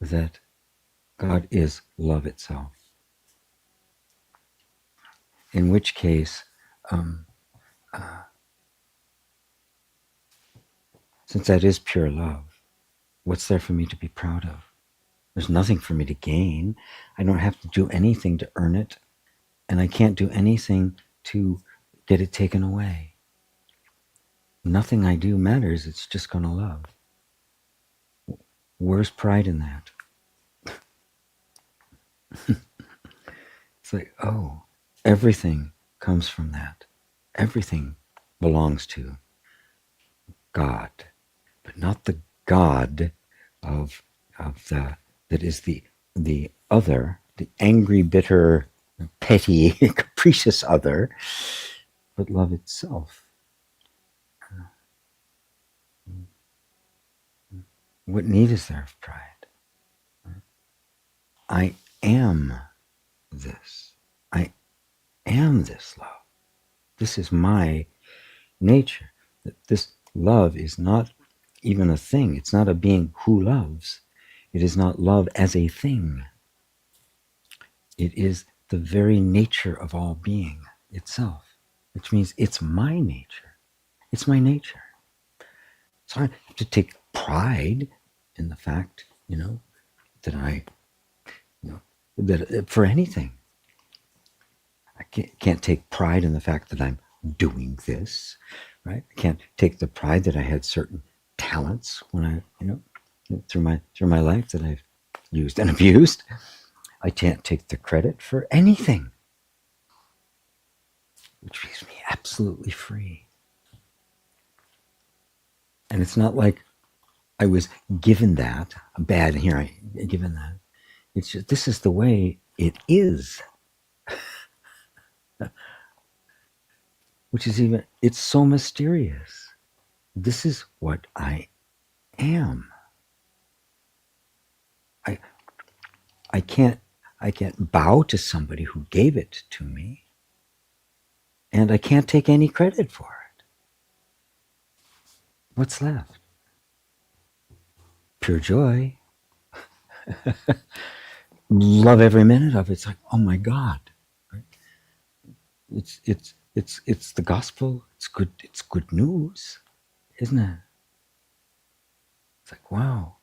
that God is love itself? In which case, um, since that is pure love, what's there for me to be proud of? There's nothing for me to gain. I don't have to do anything to earn it, and I can't do anything to get it taken away. Nothing I do matters. It's just going to love. Where's pride in that? It's like, oh, everything comes from that. Everything belongs to God, but not the God of the that is the other, the angry, bitter, petty, capricious other, but love itself. What need is there of pride? I am this. I am this love. This is my nature. That this love is not even a thing. It's not a being who loves. It is not love as a thing. It is the very nature of all being itself, which means it's my nature. It's my nature. So I have to take pride in the fact, that that for anything. I can't take pride in the fact that I'm doing this, right? I can't take the pride that I had certain talents when through my life that I've used and abused. I can't take the credit for anything, which leaves me absolutely free. And it's not like I was given that, bad here, given that. It's just, this is the way it is. Which is it's so mysterious. This is what I am. I can't bow to somebody who gave it to me, and I can't take any credit for it. What's left? Pure joy. Love every minute of it. It's like, oh my God. Right? It's the gospel. It's good news, isn't it? It's like, wow.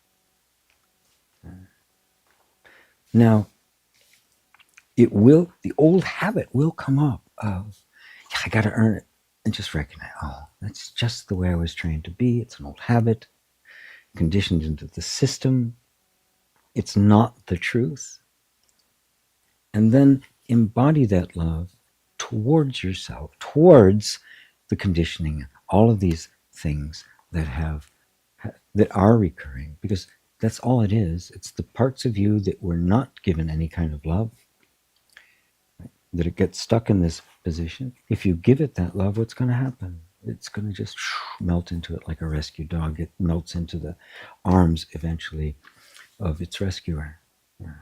Now, the old habit will come up of, yeah, I got to earn it, and just recognize, oh, that's just the way I was trained to be. It's an old habit, conditioned into the system. It's not the truth. And then embody that love towards yourself, towards the conditioning, all of these things that are recurring, because that's all it is. It's the parts of you that were not given any kind of love, right? That it gets stuck in this position. If you give it that love, what's going to happen? It's going to just melt into it like a rescue dog. It melts into the arms eventually of its rescuer. Yeah.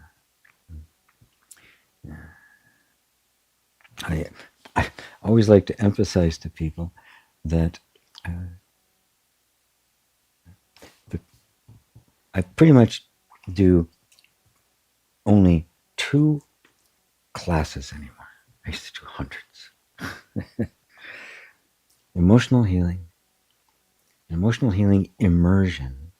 Yeah. I always like to emphasize to people that I pretty much do only 2 classes anymore. I used to do hundreds. Emotional healing immersion.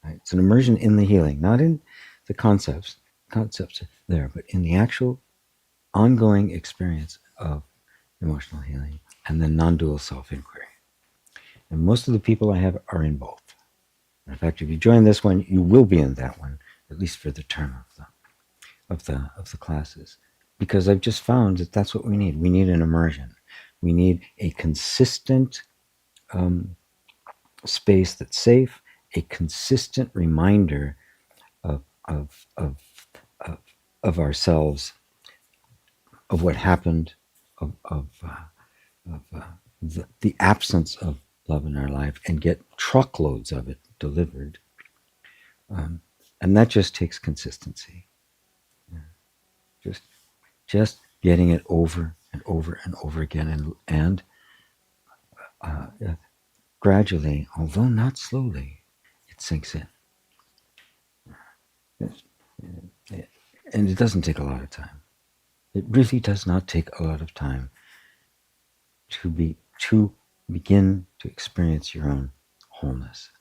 Right? It's an immersion in the healing, not in the concepts. Concepts are there, but in the actual ongoing experience of emotional healing, and then non-dual self-inquiry. And most of the people I have are in both. In fact, if you join this one, you will be in that one, at least for the term of the classes, because I've just found that that's what we need. We need an immersion. We need a consistent space that's safe, a consistent reminder of ourselves, of what happened, of the absence of love in our life, and get truckloads of it delivered. And that just takes consistency. Yeah. Just getting it over and over and over again, and gradually, although not slowly, it sinks in. And it doesn't take a lot of time. It really does not take a lot of time to begin to experience your own wholeness.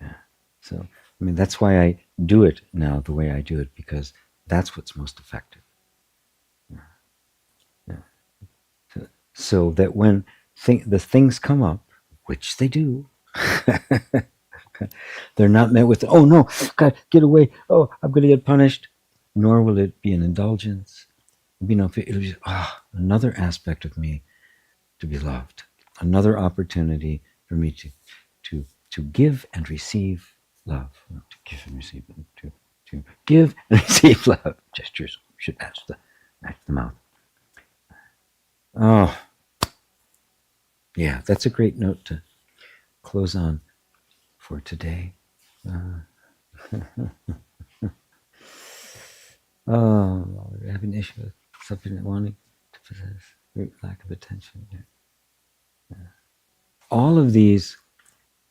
Yeah. So, I mean, that's why I do it now the way I do it, because that's what's most effective. Yeah. So that when the things come up, which they do, they're not met with, oh no, God, get away, oh, I'm going to get punished, nor will it be an indulgence. It'll be another aspect of me to be loved, another opportunity for me to give and receive love, to give and receive, to give and receive love. Gestures should match the mouth. Oh, yeah, that's a great note to close on for today. Oh, I have an issue with something wanting to possess, lack of attention. Yeah. All of these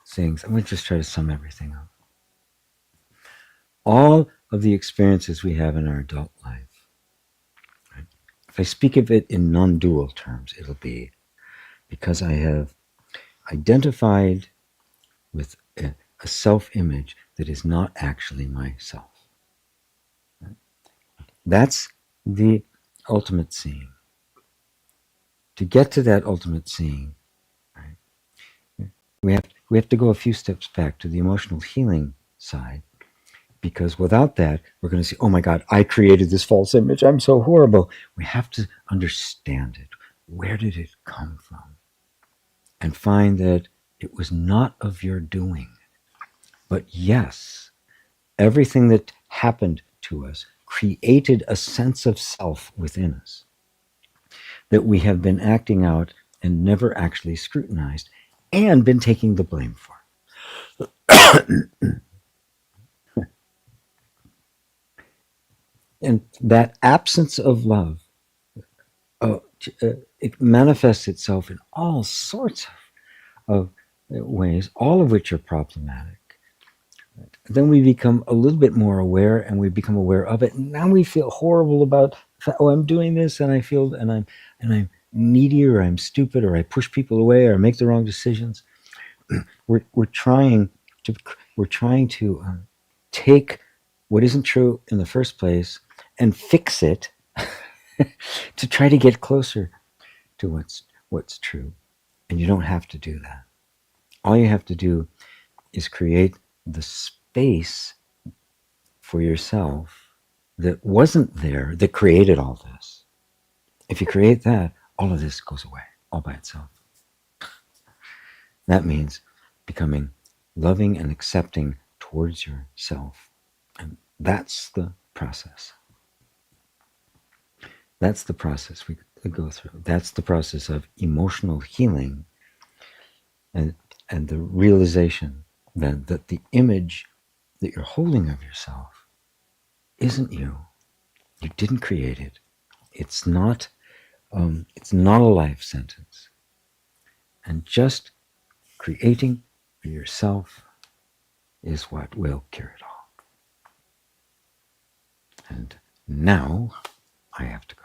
things, I'm going to just try to sum everything up. All of the experiences we have in our adult life, right? If I speak of it in non-dual terms, it'll be because I have identified with a self-image that is not actually myself. Right? That's the ultimate seeing. To get to that ultimate seeing, right, we have to go a few steps back to the emotional healing side, because without that, we're going to see, oh my God, I created this false image. I'm so horrible. We have to understand it. Where did it come from? And find that it was not of your doing. But yes, everything that happened to us created a sense of self within us that we have been acting out and never actually scrutinized and been taking the blame for. And that absence of love, it manifests itself in all sorts of ways, all of which are problematic. Then we become a little bit more aware, and we become aware of it. And now we feel horrible about, oh, I'm doing this, and I feel, and I'm needy, or I'm stupid, or I push people away, or I make the wrong decisions. We're trying to take what isn't true in the first place and fix it to try to get closer to what's true. And you don't have to do that. All you have to do is create the space for yourself that wasn't there, that created all this. If you create that, all of this goes away all by itself. That means becoming loving and accepting towards yourself. And that's the process. That's the process we go through. That's the process of emotional healing, and the realization then that the image that you're holding of yourself isn't you. You didn't create it. It's not a life sentence. And just creating for yourself is what will cure it all. And now I have to go.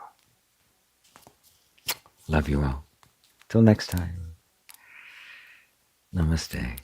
Love you all. Till next time. Namaste.